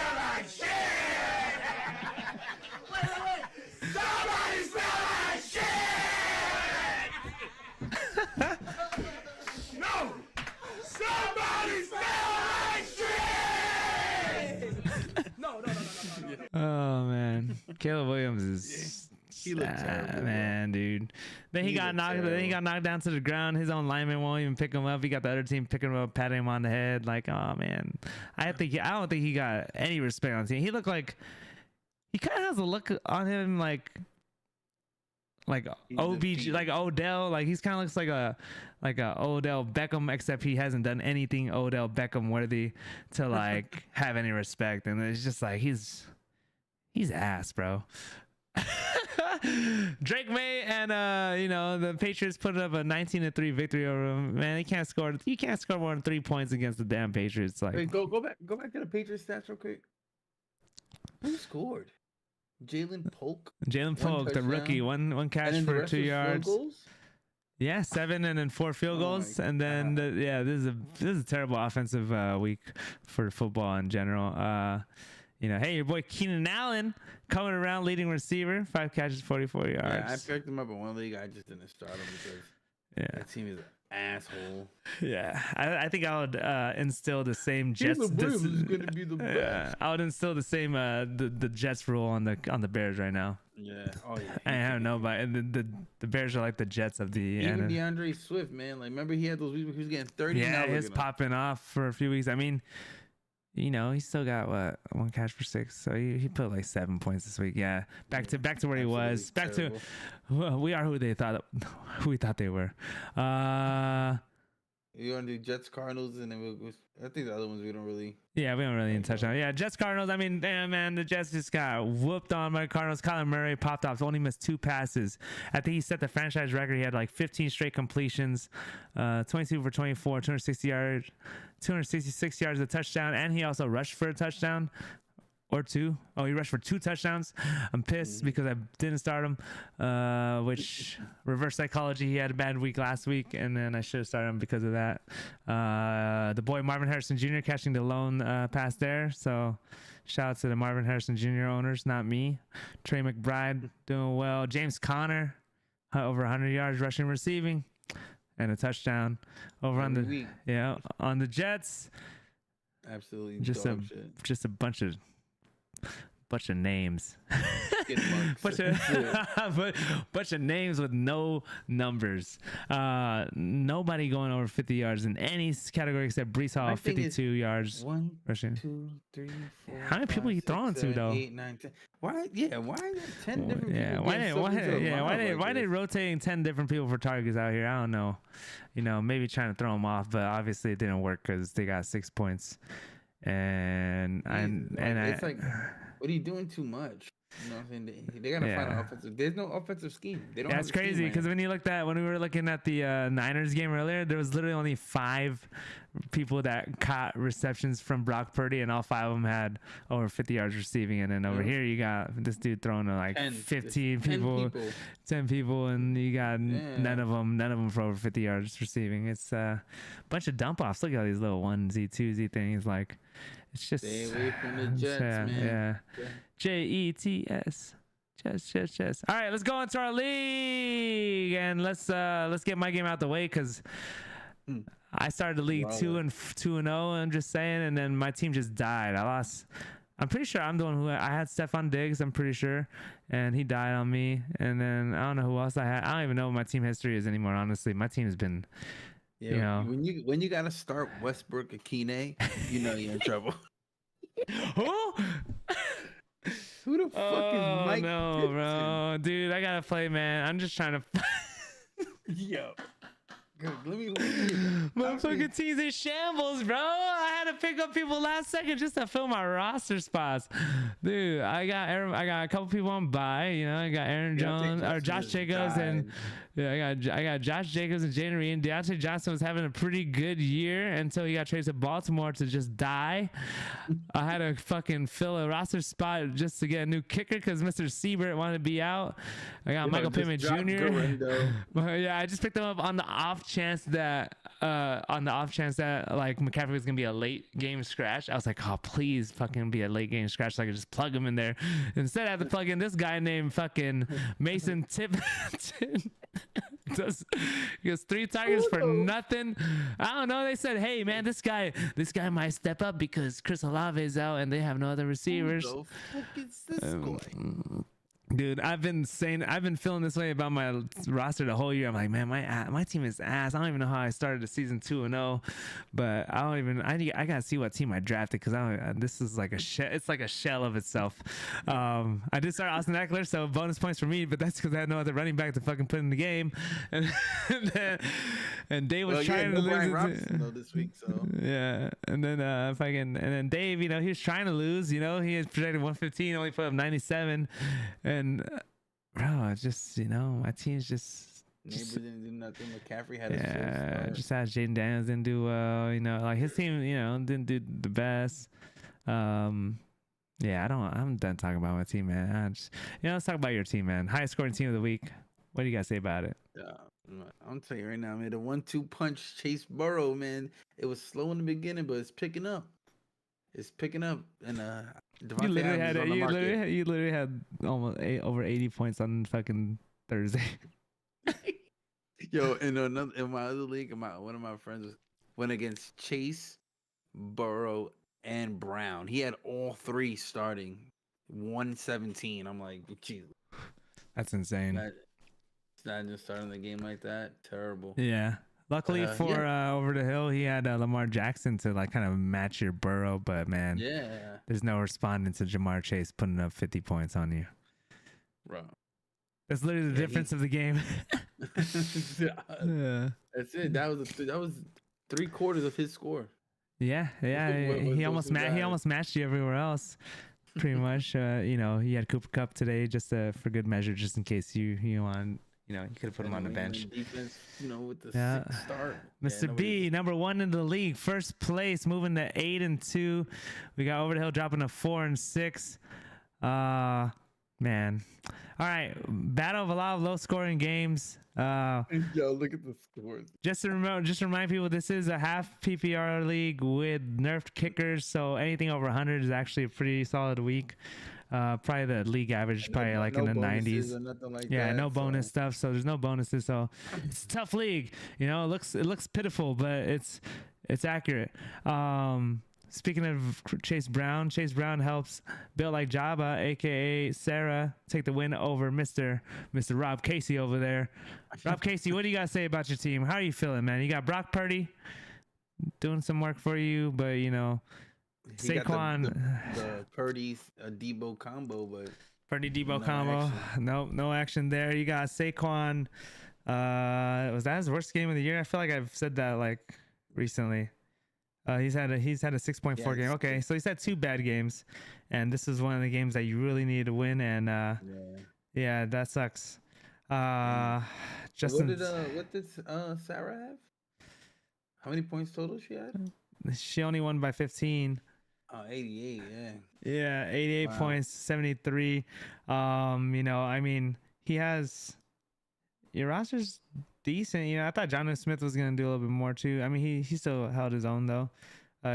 Speaker 3: Somebody smell that shit! No! Somebody smell that shit! No.
Speaker 1: Oh man, Caleb Williams is.
Speaker 2: He looked terrible,
Speaker 1: man, dude. Then he got knocked down to the ground. His own lineman won't even pick him up. He got the other team picking him up, patting him on the head. Like, oh man, I don't think he got any respect on the team. He looked like he kind of has a look on him like OBG, like Odell. Like he's kind of looks like a Odell Beckham, except he hasn't done anything Odell Beckham worthy to like have any respect. And it's just like he's ass, bro. Drake May and the Patriots put up a 19-3 victory over him. Man, you can't score more than 3 points against the damn Patriots. Like,
Speaker 2: wait, go back to the Patriots stats real quick. Who scored? Jalen Polk,
Speaker 1: the rookie, one catch for 2 yards. Yeah, 7 and then 4 field goals, and then this is a terrible offensive week for football in general. Hey, your boy Keenan Allen coming around, leading receiver, 5 catches, 44 yards.
Speaker 2: Yeah, I picked him up in one league. I just didn't start him because that team is an asshole.
Speaker 1: Yeah, I think I would instill the same Jets.
Speaker 2: Caleb Williams is going to be the best.
Speaker 1: I would instill the same the Jets rule on the Bears right now.
Speaker 2: Yeah. Oh yeah.
Speaker 1: I don't know, but the Bears are like the Jets of the.
Speaker 2: Even DeAndre Swift, man. Like, remember he had those weeks where he was getting 30.
Speaker 1: Yeah, he's popping off for a few weeks. I mean. He still got 1 catch for 6, so he put like 7 points this week. Yeah, back to where he was. Back
Speaker 2: terrible.
Speaker 1: to we are who we thought they were.
Speaker 2: You want to do Jets, Cardinals, and then I think the other ones we don't really.
Speaker 1: Yeah, we don't really touch on. Yeah, Jets, Cardinals. I mean, damn, man, the Jets just got whooped on by the Cardinals. Kyler Murray popped off, only missed 2 passes. I think he set the franchise record. He had like 15 straight completions, 22 for 24, 260 yards, 266 yards, a touchdown, and he also rushed for a touchdown. Or 2. Oh, he rushed for 2 touchdowns. I'm pissed because I didn't start him. Which reverse psychology. He had a bad week last week, and then I should have started him because of that. The boy Marvin Harrison Jr. catching the lone pass there. So shout out to the Marvin Harrison Jr. owners, not me. Trey McBride doing well. James Conner over 100 yards rushing, receiving, and a touchdown over on the Jets.
Speaker 2: Absolutely,
Speaker 1: just a bunch of names. bunch of names with no numbers. Nobody going over 50 yards in any category except Brees Hall, 52 yards.
Speaker 2: 1,
Speaker 1: rushing.
Speaker 2: 2, 3, 4.
Speaker 1: How many people are you throwing to though?
Speaker 2: 8, 9, 10. Why? Yeah, why 10 different people?
Speaker 1: Why they rotating 10 different people for targets out here? I don't know. You know, maybe trying to throw them off, but obviously it didn't work because they got 6 points. And
Speaker 2: it's like, what are you doing too much? You know what I'm saying? They gotta find an offensive. There's no offensive scheme. They don't.
Speaker 1: That's crazy because when we were looking at the Niners game earlier, there was literally only 5 people that caught receptions from Brock Purdy, and all 5 of them had over 50 yards receiving. And then over here, you got this dude throwing to like 15 people, 10 people, and you got none of them for over 50 yards receiving. It's a bunch of dump offs. Look at all these little 1Z, 2Z things. Like, it's just
Speaker 2: stay away from the Jets, man.
Speaker 1: Yeah. Jets. Jets. All right, let's go into our league and let's get my game out the way because I started the league 2-0. I'm just saying, and then my team just died. I lost. I'm pretty sure I'm the one who I had Stephon Diggs. I'm pretty sure, and he died on me. And then I don't know who else I had. I don't even know what my team history is anymore. Honestly, my team has been.
Speaker 2: Yeah,
Speaker 1: you know,
Speaker 2: when you gotta start Westbrook Akine, you know you're in trouble.
Speaker 1: Who?
Speaker 2: Who the fuck is Mike?
Speaker 1: No,
Speaker 2: Gibson?
Speaker 1: bro, dude, I gotta play, man. I'm just trying to.
Speaker 2: Yo. Let me
Speaker 1: my fucking team's in shambles, bro. I had to pick up people last second just to fill my roster spots, dude. I got a couple people on bye. You know, I got Aaron Jones or Josh Jacobs, and I got Josh Jacobs and Jalen Reed. And Deontay Johnson was having a pretty good year until he got traded to Baltimore to just die. I had to fucking fill a roster spot just to get a new kicker because Mr. Siebert wanted to be out. I got Michael Pittman Jr. Yeah, I just picked him up on the off chance that like McCaffrey was gonna be a late game scratch. I was like, oh, please fucking be a late game scratch so I could just plug him in there. Instead I had to plug in this guy named fucking Mason Tipton. He has 3 targets for nothing. I don't know. They said, hey man, this guy might step up because Chris Olave is out and they have no other receivers.
Speaker 2: Who the fuck is this guy?
Speaker 1: Dude, I've been feeling this way about my roster the whole year. I'm like, man, my team is ass. I don't even know how I started the season 2-0, but I gotta see what team I drafted because this is like it's like a shell of itself. I did start Austin Eckler, so bonus points for me, but that's because I had no other running back to fucking put in the game. And Dave was trying to lose
Speaker 2: this week, so
Speaker 1: yeah. And then Dave, you know, he was trying to lose. You know, he had projected 115, only put up 97. And bro, it's just, you know, my team's just
Speaker 2: Neighbor didn't do nothing. McCaffrey had a
Speaker 1: just as Jaden Daniels didn't do well. You know, like his team, you know, didn't do the best. I'm done talking about my team, man. Let's talk about your team, man. Highest scoring team of the week. What do you guys say about it?
Speaker 2: I'm telling you right now, man. The 1-2 punch Chase Burrow, man. It was slow in the beginning, but it's picking up. And
Speaker 1: you literally had almost over 80 points on fucking Thursday.
Speaker 2: Yo, in my other league, one of my friends went against Chase, Burrow, and Brown. He had all 3 starting 117. I'm like, Jesus,
Speaker 1: that's insane.
Speaker 2: Not just starting the game like that. Terrible.
Speaker 1: Yeah. Luckily for Over the Hill, he had Lamar Jackson to like kind of match your Burrow, but man, there's no responding to Jamar Chase putting up 50 points on you,
Speaker 2: bro.
Speaker 1: That's literally the difference of the game.
Speaker 2: Yeah. That's it. That was 3/4 of his score.
Speaker 1: Yeah,
Speaker 2: With
Speaker 1: he
Speaker 2: those
Speaker 1: almost
Speaker 2: two
Speaker 1: he
Speaker 2: guys.
Speaker 1: almost matched you everywhere else, pretty much. You know, he had Cooper Cup today just for good measure, just in case you want. You know, you could have put him on the
Speaker 2: New
Speaker 1: bench.
Speaker 2: England defense, with the
Speaker 1: Yeah.
Speaker 2: 6th start.
Speaker 1: Mr. B, number 1 in the league, first place, moving to 8-2. We got Over the Hill dropping to 4-6. Man. All right, battle of a lot of low-scoring games.
Speaker 2: Yo, look at the scores.
Speaker 1: Just to remind people, this is a half PPR league with nerfed kickers, so anything over 100 is actually a pretty solid week. Probably the league average, probably like in the 90s.
Speaker 2: Or nothing like
Speaker 1: Yeah,
Speaker 2: that,
Speaker 1: no bonus stuff, so there's no bonuses. So it's a tough league. You know, it looks pitiful, but it's accurate. Speaking of Chase Brown helps Built Like Jabba, aka Sarah, take the win over Mr. Rob Casey over there. Rob Casey, what do you got to say about your team? How are you feeling, man? You got Brock Purdy doing some work for you, but you know,
Speaker 2: He got
Speaker 1: Saquon,
Speaker 2: the Purdy Debo combo, but
Speaker 1: Purdy Debo
Speaker 2: no
Speaker 1: combo.
Speaker 2: action.
Speaker 1: No action there. You got Saquon. Was that his worst game of the year? I feel like I've said that like recently. He's had a 6.4 game.
Speaker 2: Yes.
Speaker 1: Okay, so he's had 2 bad games, and this is one of the games that you really need to win. And yeah, that sucks. Justin,
Speaker 2: what did Sarah have? How many points total she had?
Speaker 1: she only won by 15.
Speaker 2: Oh, 88, yeah.
Speaker 1: Yeah, 88
Speaker 2: Wow.
Speaker 1: points, 73. You know, I mean, your roster's decent. You know, I thought Jonathan Smith was gonna do a little bit more too. I mean, he still held his own though.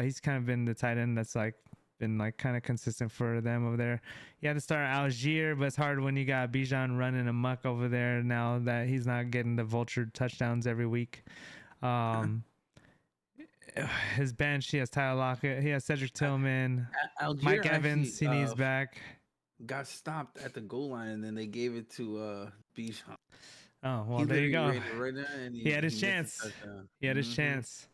Speaker 1: He's kind of been the tight end that's like been like kind of consistent for them over there. You had to start Algier, but it's hard when you got Bijan running amok over there now that he's not getting the vulture touchdowns every week. His bench, he has Tyler Lockett, he has Cedric Tillman,
Speaker 2: Algier
Speaker 1: Mike Evans,
Speaker 2: actually,
Speaker 1: he needs back.
Speaker 2: got stopped at the goal line, and then they gave it to Bijan.
Speaker 1: Oh, well, there you go.
Speaker 2: Right now, and
Speaker 1: He had his
Speaker 2: missed a
Speaker 1: chance.
Speaker 2: touchdown.
Speaker 1: He had his
Speaker 2: Mhm.
Speaker 1: chance.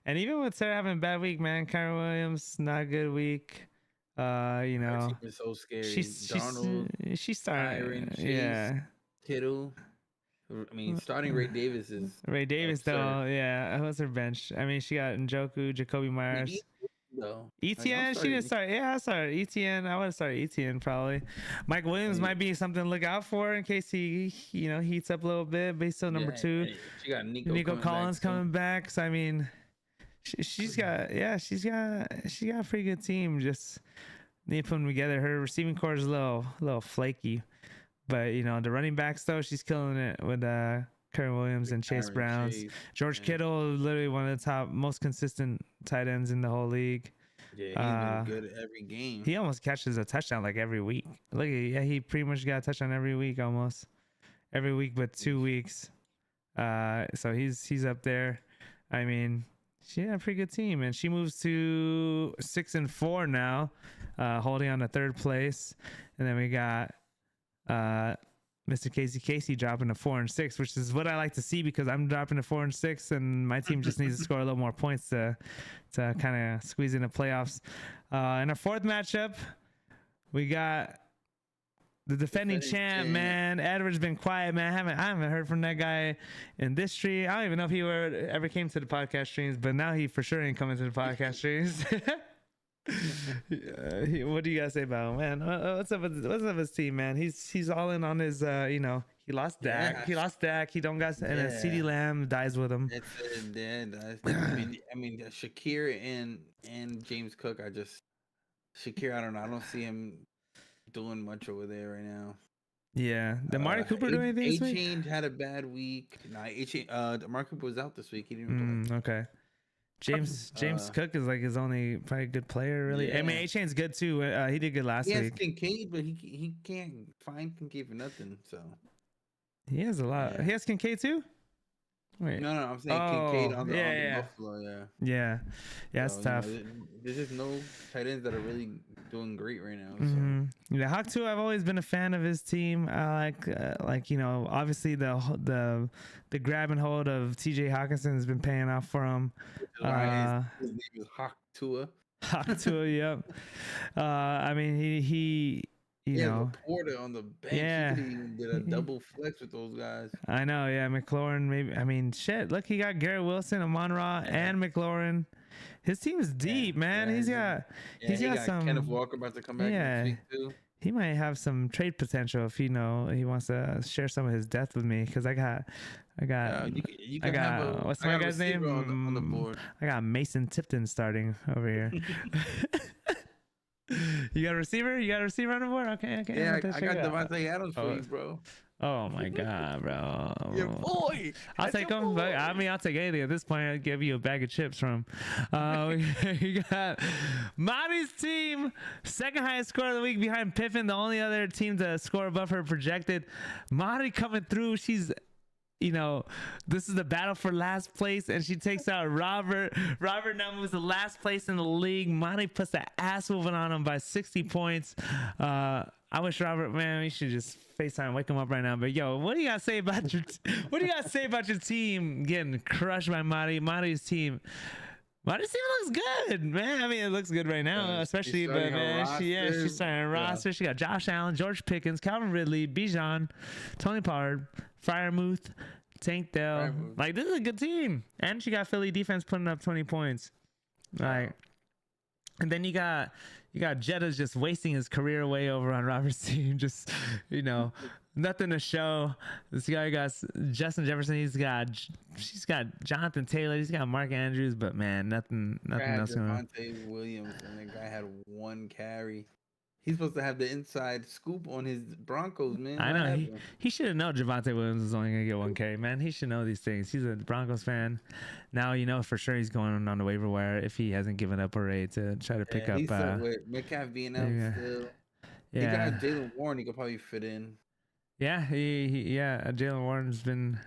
Speaker 1: And even with Sarah having a bad week, man, Kyron Williams, not a good week. You
Speaker 2: Our
Speaker 1: know,
Speaker 2: team is so scary.
Speaker 1: she's
Speaker 2: Darnold,
Speaker 1: starting.
Speaker 2: Tyron, Chase,
Speaker 1: Yeah.
Speaker 2: Kittle. I mean, starting Ray Davis is
Speaker 1: Ray Davis,
Speaker 2: absurd.
Speaker 1: though, yeah, who's her bench? I mean, she got Njoku, Jacoby Myers.
Speaker 2: though.
Speaker 1: ETN, she didn't start. Yeah, I started ETN. I would have started ETN probably. Mike Williams might be something to look out for in case he, heats up a little bit. But he's still number 2.
Speaker 2: She got
Speaker 1: Nico Collins coming back. So I mean, she's got a pretty good team. Just need to put them together. Her receiving core is a little flaky, but the running backs though, she's killing it with Karen Williams and Chase Brown. George Kittle, literally one of the top, most consistent tight ends in the whole league.
Speaker 2: Yeah, he's been good every game.
Speaker 1: He almost catches a touchdown like every week. He pretty much got a touchdown every week, almost every week, but 2 weeks. So he's up there. I mean, she had a pretty good team, and she moves to 6-4 now, holding on to 3rd place. And then we got Mr. Casey dropping to 4-6, which is what I like to see because I'm dropping to 4-6, and my team just needs to score a little more points to kind of squeeze into playoffs. In our 4th matchup, we got the defending champ, man. Edward's been quiet, man. I haven't heard from that guy in this stream. I don't even know if he ever came to the podcast streams, but now he for sure ain't coming to the podcast streams. What do you guys say about him, man? What's up with his team, man? He's all in on his he lost Dak.
Speaker 2: Yeah.
Speaker 1: He lost Dak. He don't got and CeeDee Lamb dies with him.
Speaker 2: I mean, Shakir and James Cook. Shakir. I don't know. I don't see him doing much over there right now.
Speaker 1: Yeah, did Amari Cooper do anything this week?
Speaker 2: A-Chain had a bad week. Amari Cooper was out this week. He didn't even play.
Speaker 1: Okay. James Cook is like his only probably good player, really.
Speaker 2: Yeah.
Speaker 1: I mean, A-Chain's good too. He did good last
Speaker 2: He has
Speaker 1: week.
Speaker 2: Kincaid, but he can't find Kincaid for nothing. So
Speaker 1: He has a lot.
Speaker 2: Yeah.
Speaker 1: He has Kincaid too. Wait.
Speaker 2: no, I'm saying Kincaid on the Buffalo.
Speaker 1: Yeah, that's tough.
Speaker 2: There's just no tight ends that are really doing great right now. So.
Speaker 1: Mm-hmm. Yeah, Hawk too. I've always been a fan of his team. I like obviously the grab and hold of T.J. Hawkinson has been paying off for him.
Speaker 2: His name is Hawk Tua.
Speaker 1: Hawk Tua, yep. I mean you know.
Speaker 2: Laporta on the bench.
Speaker 1: Yeah.
Speaker 2: He could even did a double flex with those guys.
Speaker 1: I know, yeah, McLaurin. Maybe I mean, shit. Look, he got Garrett Wilson, Amon-Ra, and McLaurin. His team is deep, man. He's got some.
Speaker 2: Kenneth Walker about to come back next week too.
Speaker 1: He might have some trade potential if he wants to share some of his depth with me, because I got what's my guy's name
Speaker 2: on the board.
Speaker 1: I got Mason Tipton starting over here. You got a receiver? You got a receiver on the board? Okay.
Speaker 2: Yeah, I got Devontae Adams for you, bro.
Speaker 1: Oh my god, bro.
Speaker 2: Your boy.
Speaker 1: I'll take him. I mean, I'll take anything at this point. I'll give you a bag of chips from. You got Marty's team, second highest score of the week behind Piffin. The only other team to score above her projected. Marty coming through. She's, this is the battle for last place, and she takes out Robert. Robert now moves to last place in the league. Marty puts the ass moving on him by 60 points. I wish Robert, man, we should just FaceTime, wake him up right now. But yo, what do you got to say about your team getting crushed by Marty? Marty's team looks good, man. I mean, it looks good right now, especially. But man, she's starting a roster. She got Josh Allen, George Pickens, Calvin Ridley, Bijan, Tony Pollard, Freiermuth, Tank Dell. Like, this is a good team, and she got Philly defense putting up 20 points. Like, and then you got Jetta's just wasting his career away over on Robert's team. Just, nothing to show. This guy got Justin Jefferson. She's got Jonathan Taylor. He's got Mark Andrews. But man, nothing else.
Speaker 2: Javonte Williams, and that guy had one carry. He's supposed to have the inside scoop on his Broncos, man.
Speaker 1: I know. He should have known Javonte Williams was only going to get 1K, man. He should know these things. He's a Broncos fan. Now, for sure he's going on the waiver wire if he hasn't given up already to try to pick up.
Speaker 2: He's with Metcalf being out still. Yeah. He got Jalen Warren. He could probably fit in.
Speaker 1: Yeah, Jalen Warren's been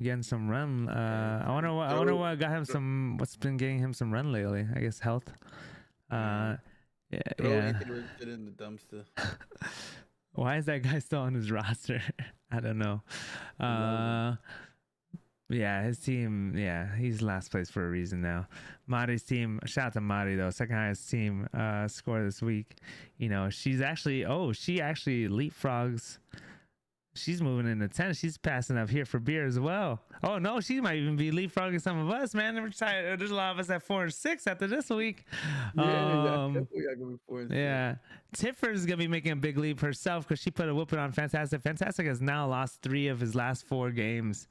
Speaker 1: getting some run. I wonder what got him what's been getting him some run lately. I guess health.
Speaker 2: Anthony in the dumpster.
Speaker 1: Why is that guy still on his roster? I don't know. His team. Yeah, he's last place for a reason now. Mari's team. Shout out to Mari though, second highest team score this week. She actually leapfrogs. She's moving into 10. She's passing up here for beer as well. Oh no, she might even be leapfrogging some of us, man. There's a lot of us at 4 and 6 after this week. Yeah, Tiffer's gonna be making a big leap herself because she put a whooping on Fantastic. Fantastic has now lost 3 of his last 4 games.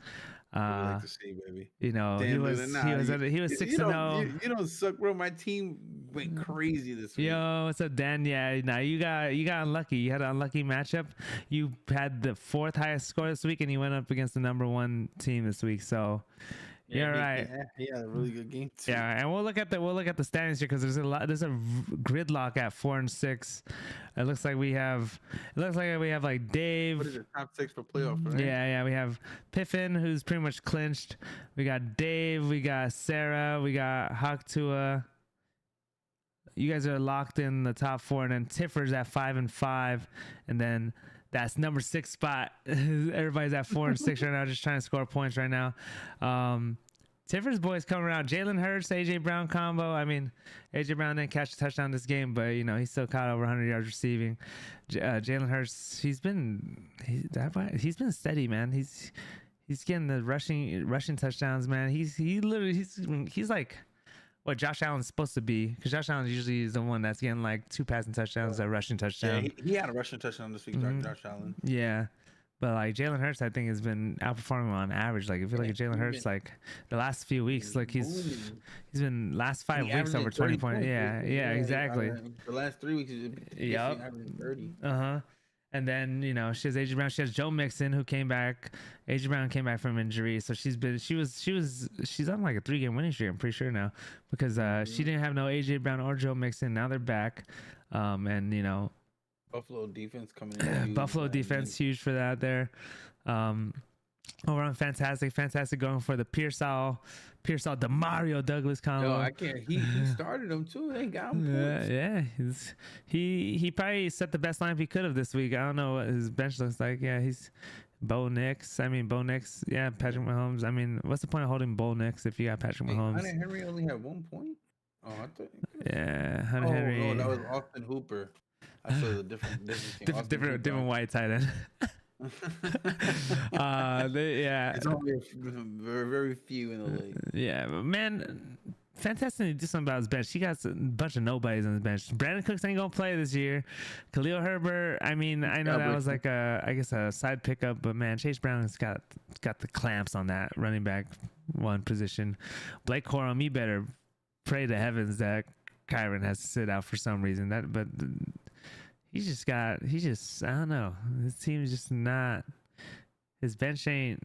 Speaker 2: Like to see, baby.
Speaker 1: He was 6-0.
Speaker 2: You don't suck, bro. My team went crazy this week.
Speaker 1: Yo, what's up, Dan? Yeah, now you got unlucky. You had an unlucky matchup. You had the 4th highest score this week, and you went up against the number 1 team this week. So you're right.
Speaker 2: He had a really good game too.
Speaker 1: Yeah, and we'll look at the standings here because there's a gridlock at 4 and 6. It looks like we have like Dave.
Speaker 2: What is it? Top 6 for playoff, right?
Speaker 1: Yeah. We have Piffin, who's pretty much clinched. We got Dave. We got Sarah. We got Haktua. You guys are locked in the top 4, and then Tiffer's at 5 and 5, and then that's number 6 spot. Everybody's at 4 and 6 right now, just trying to score points right now. Tiffer's boys coming around. Jalen Hurts, AJ Brown combo. I mean, AJ Brown didn't catch a touchdown this game, but he still caught over 100 yards receiving. Jalen Hurts, he's been steady, man. He's getting the rushing touchdowns, man. He's like what Josh Allen's supposed to be, because Josh Allen usually is the one that's getting like 2 passing touchdowns, a rushing touchdown.
Speaker 2: Yeah, he had a rushing touchdown this week, Josh Allen.
Speaker 1: Yeah. But like Jalen Hurts, I think has been outperforming on average. Like, I feel like Jalen Hurts, like the last few weeks, like he's been last 5 weeks over 20 points. Yeah, exactly.
Speaker 2: The last 3 weeks, he's averaging 30.
Speaker 1: And then she has AJ Brown. She has Joe Mixon, who came back. AJ Brown came back from injury, so she's on like a 3-game winning streak. I'm pretty sure now, because she didn't have no AJ Brown or Joe Mixon. Now they're back, and
Speaker 2: Buffalo defense coming in.
Speaker 1: Buffalo defense huge for that there. Over on Fantastic going for the Pearsall DeMario Douglas combo.
Speaker 2: Yo, I can't. He started them too. They got him points.
Speaker 1: Yeah. He probably set the best lineup he could have this week. I don't know what his bench looks like. Yeah, he's Bo Nix. Yeah, Patrick Mahomes. I mean, what's the point of holding Bo Nix if you got Patrick Mahomes?
Speaker 2: Hunter Henry only had 1 point. Oh, I thought.
Speaker 1: Yeah, Hunter Henry.
Speaker 2: No, that was Austin Hooper. I saw the different
Speaker 1: different white tight end. Yeah.
Speaker 2: It's only very, very few in the league.
Speaker 1: Yeah, but man, fantastic to do something about his bench. He got a bunch of nobodies on his bench. Brandon Cooks ain't gonna play this year. Khalil Herbert, I mean, I know that was like I guess a side pickup, but man, Chase Brown's got the clamps on that running back one position. Blake Corum, he better pray to heavens that Kyron has to sit out for some reason. But he just I don't know. His team's just not. His bench ain't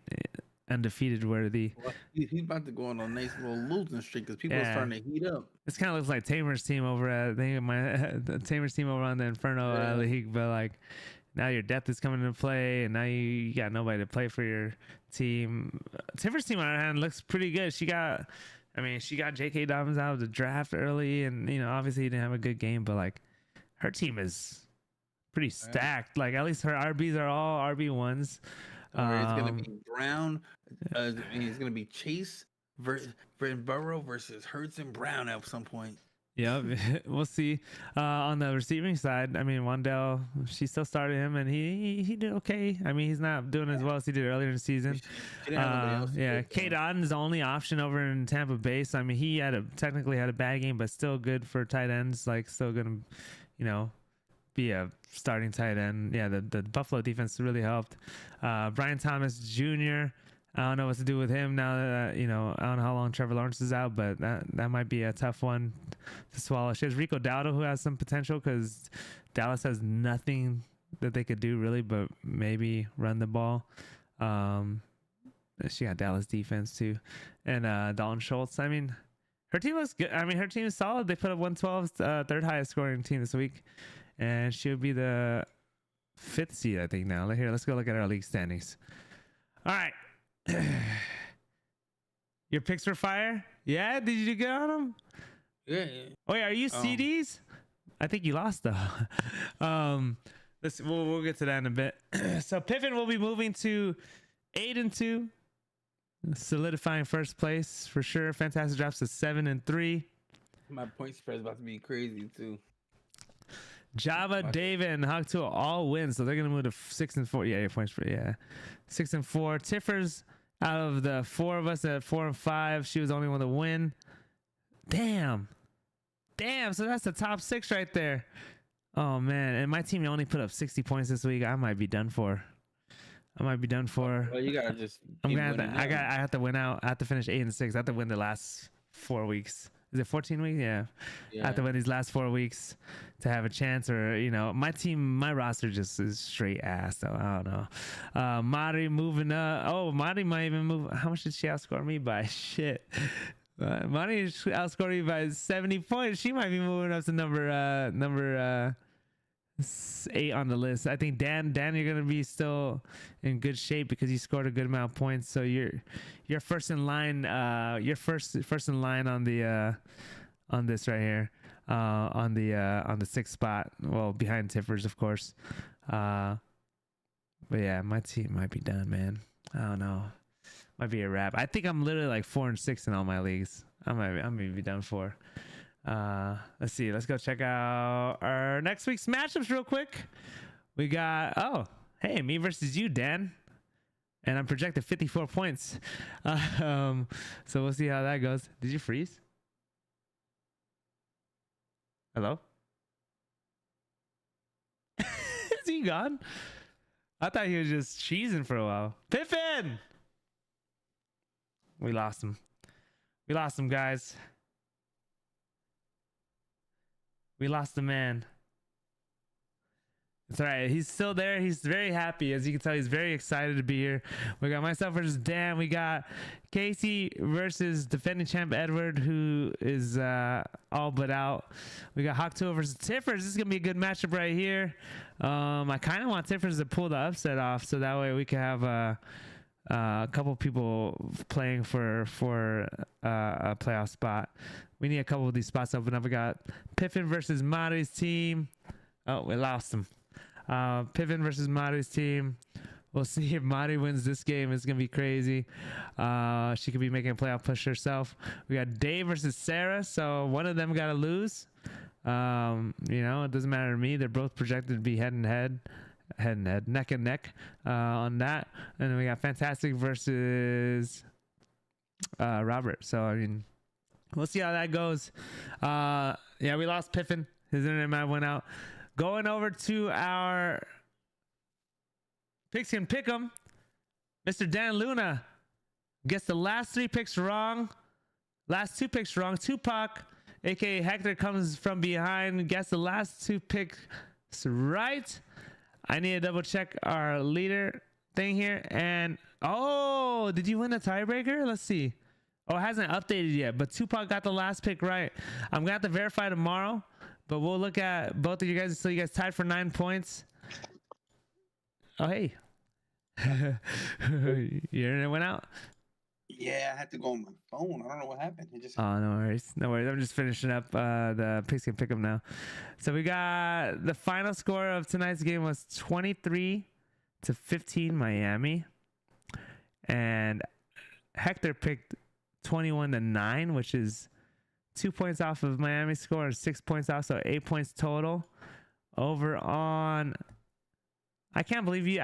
Speaker 1: undefeated worthy.
Speaker 2: Well, he's about to go on a nice little losing streak because people are starting to heat up.
Speaker 1: This kind of looks like Tamer's team over at Tamer's team over on the Inferno League, but like now your depth is coming into play, and now you got nobody to play for your team. Tiffers' team on our hand looks pretty good. She got J.K. Dobbins out of the draft early, and obviously he didn't have a good game, but like her team is pretty stacked. Like at least her RBs are all RB1s.
Speaker 2: It's gonna be Brown. It's gonna be Chase Burrow versus Hurts and Brown at some point.
Speaker 1: Yeah, we'll see. On the receiving side, I mean, Wandell, she still started him, and he did okay. I mean, he's not doing as well as he did earlier in the season. Kate Otten's the only option over in Tampa Bay. So I mean, he technically had a bad game, but still good for tight ends. Like, still gonna, be a starting tight end. Yeah, the Buffalo defense really helped. Brian Thomas Jr., I don't know what to do with him now that, I don't know how long Trevor Lawrence is out, but that might be a tough one to swallow. She has Rico Dowdle, who has some potential because Dallas has nothing that they could do really, but maybe run the ball. She got Dallas defense too. And Dalton Schultz, I mean, her team looks good. I mean, her team is solid. They put up 112, third highest scoring team this week. And she would be the 5th seed, I think, now. Here, let's go look at our league standings. All right. Your picks were fire? Yeah? Did you get on them?
Speaker 2: Yeah.
Speaker 1: Oh, yeah. Are you CDs? I think you lost, though. We'll get to that in a bit. So, Pippin will be moving to 8-2, solidifying first place for sure. Fantastic drops to 7-3.
Speaker 2: My point spread is about to be crazy, too.
Speaker 1: Java, David, and Hogtool all win, so they're gonna move to 6-4. Yeah, your points for 6-4. Tiffers, out of the 4 of us at 4-5, she was the only one to win. Damn. So that's the top 6 right there. Oh man, and my team only put up 60 points this week. I might be done for.
Speaker 2: Well, you gotta just.
Speaker 1: I have to win out. I have to finish 8-6. I have to win the last 4 weeks. Is it 14 weeks? Yeah. I have to win these last 4 weeks to have a chance, or my roster just is straight ass. So I don't know. Mari moving up. Oh, Mari might even move. How much did she outscore me by? Shit. Mari outscored me by 70 points. She might be moving up to number 8 on the list. I think Dan, you're gonna be still in good shape because you scored a good amount of points. So you're first in line. You're first in line on the on this right here. On the 6th spot. Well, behind Tiffers, of course. But yeah, my team might be done, man. I don't know. Might be a wrap. I think I'm literally like 4-6 in all my leagues. I might be done for. Let's see. Let's go check out our next week's matchups real quick. We got me versus you, Dan, and I'm projected 54 points. So we'll see how that goes. Did you freeze? Hello? Is he gone? I thought he was just cheesing for a while. Piffin! We lost him. Guys. We lost the man. It's all right. He's still there. He's very happy. As you can tell, he's very excited to be here. We got myself versus Dan. We got Casey versus defending champ Edward, who is all but out. We got Hawktool versus Tiffers. This is going to be a good matchup right here. I kind of want Tiffers to pull the upset off, so that way we can have a couple people playing for a playoff spot. We need a couple of these spots to open up. We got Piffin versus Mari's team. Oh, we lost him. Piffin versus Mari's team. We'll see if Mari wins this game. It's going to be crazy. She could be making a playoff push herself. We got Dave versus Sarah. So one of them got to lose. You know, it doesn't matter to me. They're both projected to be head and head, neck and neck on that. And then we got Fantastic versus Robert. So I mean, we'll see how that goes. Yeah, we lost Piffin. His internet might went out. Going over to our Picks and Pick'em. Mr. Dan Luna gets the last 3 picks wrong. Last 2 picks wrong. Tupac, aka Hector, comes from behind, gets the last 2 picks right. I need to double check our leader thing here. And oh, did you win the tiebreaker? Let's see. Oh, it hasn't updated yet, but Tupac got the last pick right. I'm gonna have to verify tomorrow, but we'll look at both of you guys. So you guys tied for 9 points. Oh, hey. Your internet went out.
Speaker 2: Yeah, I had to go on my phone. I don't know what happened. It just.
Speaker 1: Oh, no worries. No worries. I'm just finishing up the picks and pick 'em now. So we got the final score of tonight's game was 23-15 Miami. And Hector picked 21-9, which is 2 points off of Miami's score and 6 points off, so 8 points total. Over on, I can't believe you,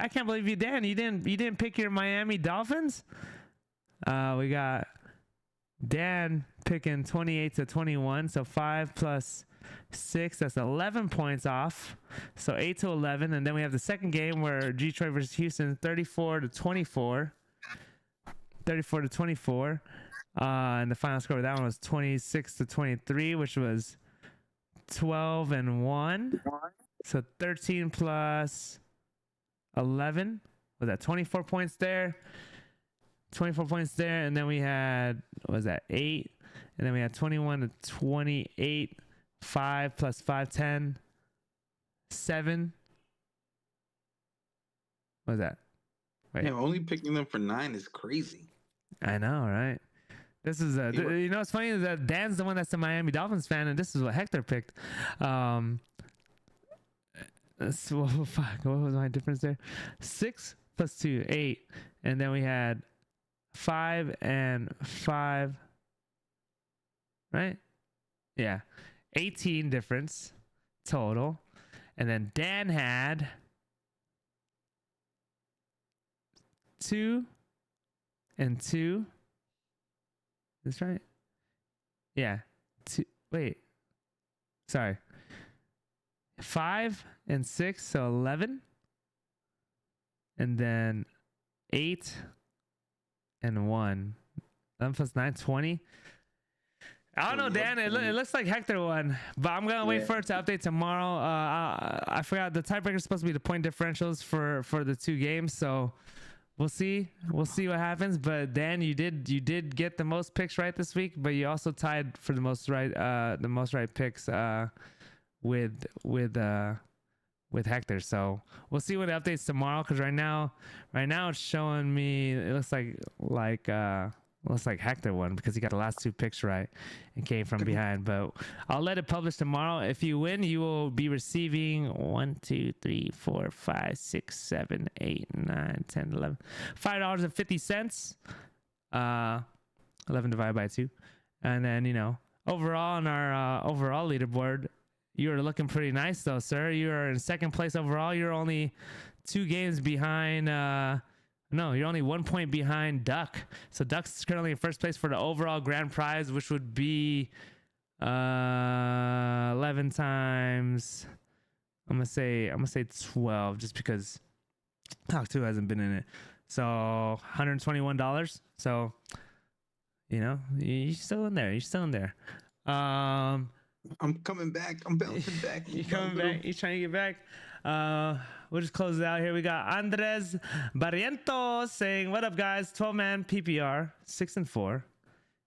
Speaker 1: Dan. You didn't pick your Miami Dolphins. We got Dan picking 28-21, so 5 plus 6, that's 11 points off, so 8-11. And then we have the second game where Detroit versus Houston, 34-24. And the final score of that one was 26-23, which was 12-1. So 13 plus 11 was that 24 points there. 24 points there, and then we had, what was that, 8, and then we had 21-28, 5 plus 5, 10, 7. What was that? Wait.
Speaker 2: Yeah, only picking them for 9 is crazy.
Speaker 1: I know, right? This is you know what's funny is that Dan's the one that's a Miami Dolphins fan, and this is what Hector picked. So, fuck, what was my difference there? 6 plus 2, 8, and then we had 5 and 5, right? Yeah, 18 difference total. And then Dan had 2 and 2. That's right. Yeah. 2. Wait. Sorry. 5 and 6, so 11. And then 8 and 1. 11 plus 9, 20. I don't know, Dan. It looks like Hector won, but I'm gonna wait for it to update tomorrow. I forgot the tiebreaker is supposed to be the point differentials for the 2 games, so we'll see. We'll see what happens. But Dan, you did get the most picks right this week, but you also tied for the most right picks with Hector. So we'll see what it updates tomorrow, because right now it's showing me, it looks like Hector won because he got the last 2 picks right and came from behind. But I'll let it publish tomorrow. If you win, you will be receiving 1, 2, 3, 4, 5, 6, 7, 8, 9, 10, 11, $5.50. 11 divided by 2. And then, you know, overall on our overall leaderboard, you are looking pretty nice though, sir. You are in second place overall. You're only 2 games behind. No, you're only 1 point behind Duck. So Duck's currently in first place for the overall grand prize, which would be 11 times. I'm gonna say 12, just because Talk 2 hasn't been in it. So $121. So, you know, you're still in there. You're still in there.
Speaker 2: I'm coming back. I'm bouncing back.
Speaker 1: You coming back? You trying to get back? We'll just close it out here. We got Andres Barrientos saying, "What up, guys? 12-man PPR, 6-4.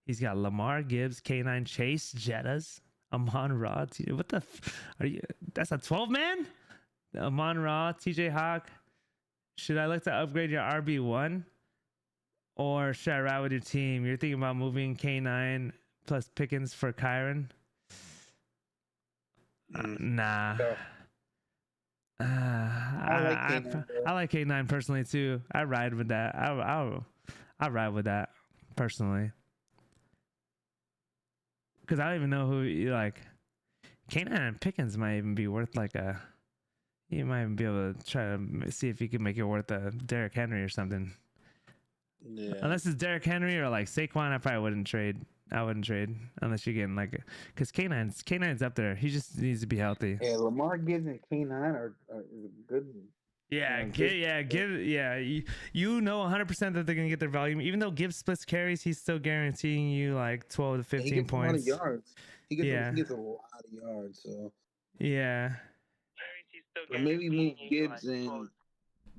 Speaker 1: He's got Lamar, Gibbs, K9, Chase, Jettas, Amon Ra. What the? Are you? That's a 12-man? Amon Ra, TJ Hawk. Should I look to upgrade your RB1, or should I ride with your team? You're thinking about moving K9 plus Pickens for Kyron? Nah."
Speaker 2: No.
Speaker 1: I like K9 personally too. I ride with that. I ride with that personally, because I don't even know who, like, K9 and Pickens might even be worth like a. You might be able to try to see if you can make it worth a Derrick Henry or something.
Speaker 4: Yeah.
Speaker 1: Unless it's Derrick Henry or like Saquon, I probably wouldn't trade. I wouldn't trade unless you're getting like, because K9's up there. He just needs to be healthy.
Speaker 4: Yeah, Lamar Gibbs and K9 are good.
Speaker 1: Yeah,
Speaker 4: Yeah,
Speaker 1: you know 100% that they're gonna get their volume. Even though Gibbs splits carries, he's still guaranteeing you like 12 to 15
Speaker 4: he gets
Speaker 1: points.
Speaker 4: A lot of yards. He gets
Speaker 1: Yeah.
Speaker 4: a lot of yards. So
Speaker 1: Yeah.
Speaker 4: or maybe move Gibbs and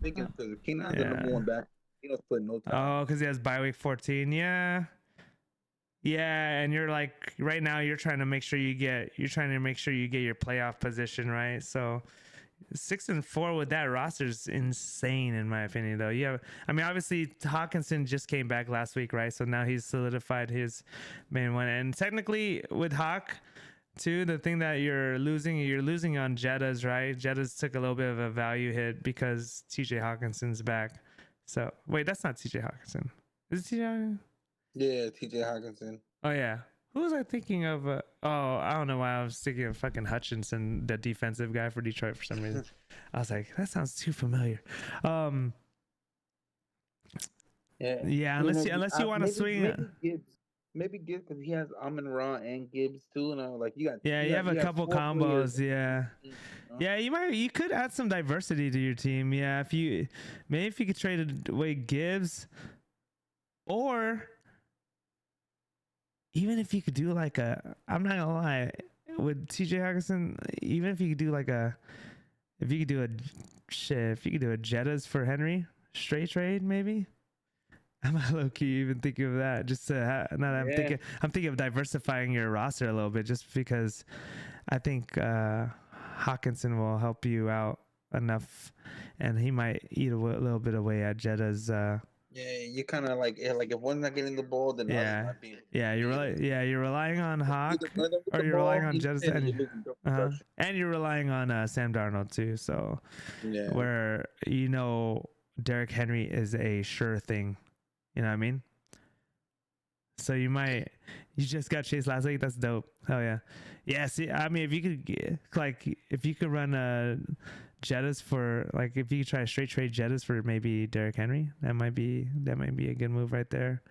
Speaker 4: Pickens because K9's the number one back. He don't split no time.
Speaker 1: Oh, because he has bye week 14. Yeah. Yeah, and you're like right now you're trying to make sure you get your playoff position, right? So 6-4 with that roster is insane in my opinion though. Yeah, I mean obviously Hawkinson just came back last week, right? So now he's solidified his main one. And technically with Hawk too, the thing that you're losing on Jetta's, right? Jetta's took a little bit of a value hit because TJ Hawkinson's back. So wait, that's not TJ Hawkinson. Is it TJ Hawkinson?
Speaker 4: Yeah, TJ Hawkinson.
Speaker 1: Oh yeah. Who was I thinking of? I don't know why I was thinking of fucking Hutchinson, the defensive guy for Detroit for some reason. I was like, that sounds too familiar. Yeah, unless you want to swing.
Speaker 4: Maybe Gibbs because he has Amon-Ra and Gibbs too, and like you
Speaker 1: have a couple combos. Yeah, yeah, you could add some diversity to your team. Yeah, if you could trade away Gibbs, or even if you could do like I'm not gonna lie, with TJ Hawkinson, even if you could do if you could do a Jettas for Henry straight trade maybe. I'm low key even thinking of that. Just I'm thinking of diversifying your roster a little bit, just because I think Hawkinson will help you out enough, and he might eat a little bit away at Jetta's.
Speaker 4: Yeah, you kind of like if one's not getting the ball, then
Speaker 1: you're relying on Hawk, or you're relying on Jetta's, and you're relying on Sam Darnold too. So where Derrick Henry is a sure thing. You know what I mean? So you just got chased last week. That's dope. Oh yeah. Yeah. See, I mean, if you could run Jettas for if you could try a straight trade Jettas for maybe Derrick Henry, that might be a good move right there.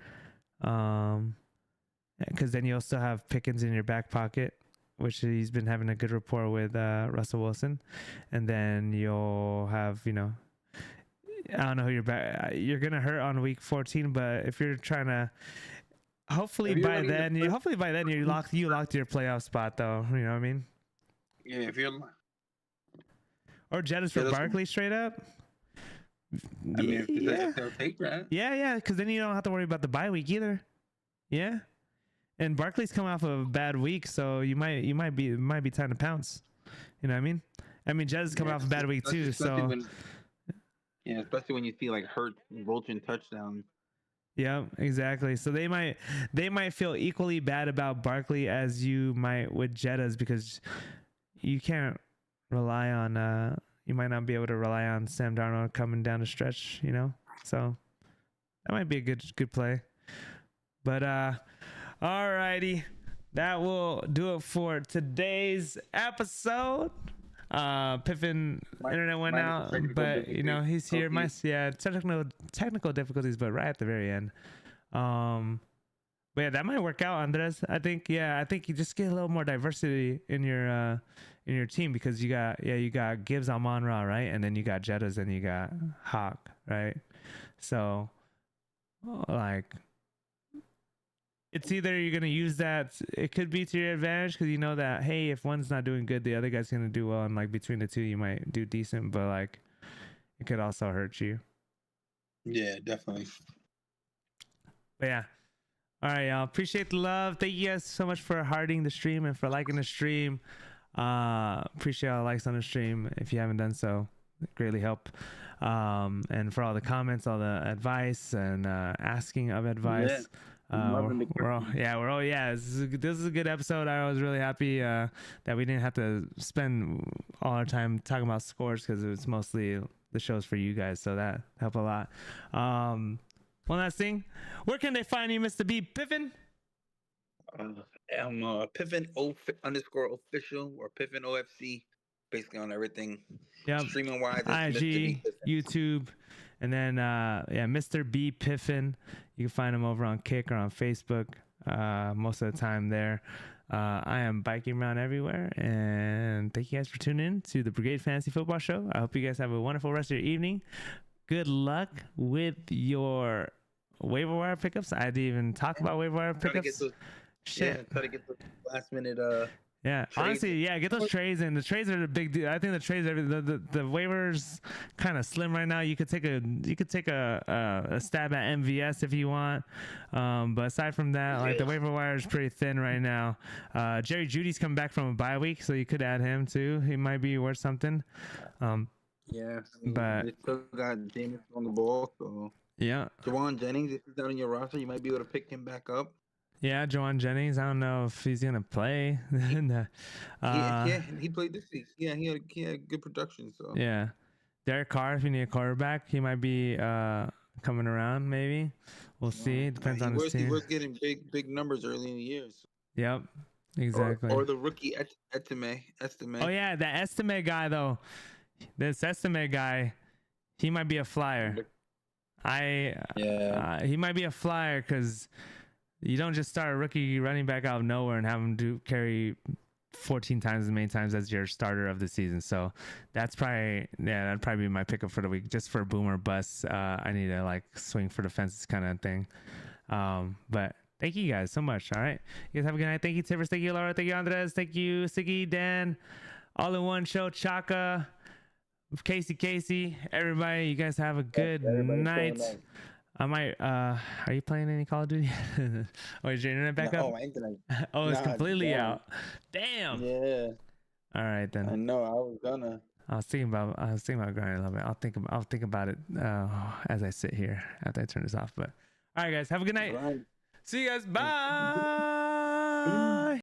Speaker 1: Because then you also have Pickens in your back pocket, which he's been having a good rapport with Russell Wilson, and then you'll have I don't know who you're gonna hurt on week 14, but if you're trying to, hopefully by then you locked your playoff spot though. You know what I mean?
Speaker 4: Yeah, if you're
Speaker 1: or Jettas for Barkley straight up.
Speaker 4: I mean, if they'll take that.
Speaker 1: Yeah, because then you don't have to worry about the bye week either. Yeah, and Barkley's coming off of a bad week, so it might be time to pounce. You know what I mean? I mean, Jettas is coming off a bad week too, so.
Speaker 4: Yeah, especially when you see Hurts vulturing touchdowns.
Speaker 1: Yeah, exactly. So they might feel equally bad about Barkley as you might with Jettas, because you can't rely on you might not be able to rely on Sam Darnold coming down the stretch, So that might be a good play. But alrighty, that will do it for today's episode. Piffin internet went out, but he's here. Technical difficulties, but right at the very end. But yeah, that might work out, Andres. I think you just get a little more diversity in your team, because you got Gibbs, Amon-Ra, right, and then you got Jettas, and you got Hawk, right. So it's either you're going to use that, it could be to your advantage, because you know that, hey, if one's not doing good, the other guy's going to do well, and between the two you might do decent, but it could also hurt you.
Speaker 4: Yeah, definitely.
Speaker 1: But yeah, all right, y'all, appreciate the love. Thank you guys so much for hearting the stream and for liking the stream. Appreciate all the likes on the stream. If you haven't done so, greatly help. And for all the comments, all the advice, and asking of advice. This is a good episode. I was really happy that we didn't have to spend all our time talking about scores, because it's mostly the shows for you guys, so that helped a lot. One last thing, where can they find you, Mr. B Piffin?
Speaker 4: I'm Piffin underscore official or Piffin OFC, basically on everything.
Speaker 1: Yep.
Speaker 4: Streaming wise, it's Mr. B
Speaker 1: IG,
Speaker 4: Piffin.
Speaker 1: YouTube, and then Mr. B Piffin. You can find him over on Kick or on Facebook. Most of the time there. I am BikeyMrown everywhere, and thank you guys for tuning in to the Brigade Fantasy Football Show. I hope you guys have a wonderful rest of your evening. Good luck with your waiver wire pickups. I didn't even talk about waiver wire pickups. Shit.
Speaker 4: Try to get the last minute
Speaker 1: Yeah,
Speaker 4: trades.
Speaker 1: honestly, yeah, get those trades in. The trades are the big deal. I think the trades are the waivers kind of slim right now. You could take a stab at MVS if you want, but aside from that, like the waiver wire is pretty thin right now. Jerry Judy's coming back from a bye week, so you could add him too. He might be worth something.
Speaker 4: Yeah,
Speaker 1: but
Speaker 4: they still got Jameis on the ball, so
Speaker 1: yeah,
Speaker 4: Jawan Jennings, if he's not on your roster, you might be able to pick him back up.
Speaker 1: yeah, Jawan Jennings. I don't know if he's gonna play.
Speaker 4: He played this week. Yeah, he had good production. So
Speaker 1: yeah, Derek Carr. If you need a quarterback, he might be coming around. Maybe we'll see. It depends on his team.
Speaker 4: He was getting big numbers early in the year. So.
Speaker 1: Yep, exactly.
Speaker 4: Or the rookie Estime.
Speaker 1: Oh yeah, that Estime guy though. This Estime guy, he might be a flyer. He might be a flyer because you don't just start a rookie running back out of nowhere and have him carry 14 times as many times as your starter of the season. So that'd probably be my pickup for the week, just for boom or bust. I need to like swing for the fences kind of thing. But thank you guys so much. All right, you guys have a good night. Thank you, Tivers. Thank you, Laura. Thank you, Andres. Thank you, Siggy, Dan, All in One Show, Chaka, Casey, everybody. You guys have a good night. I might. Are you playing any Call of Duty? Oh, is your internet back up?
Speaker 4: Oh, my internet.
Speaker 1: Oh, it's completely out. Damn.
Speaker 4: Yeah.
Speaker 1: All right then.
Speaker 4: I know. I was gonna.
Speaker 1: I was thinking about grinding a little bit. I'll think about it as I sit here after I turn this off. But all right, guys, have a good night. See you guys. Bye.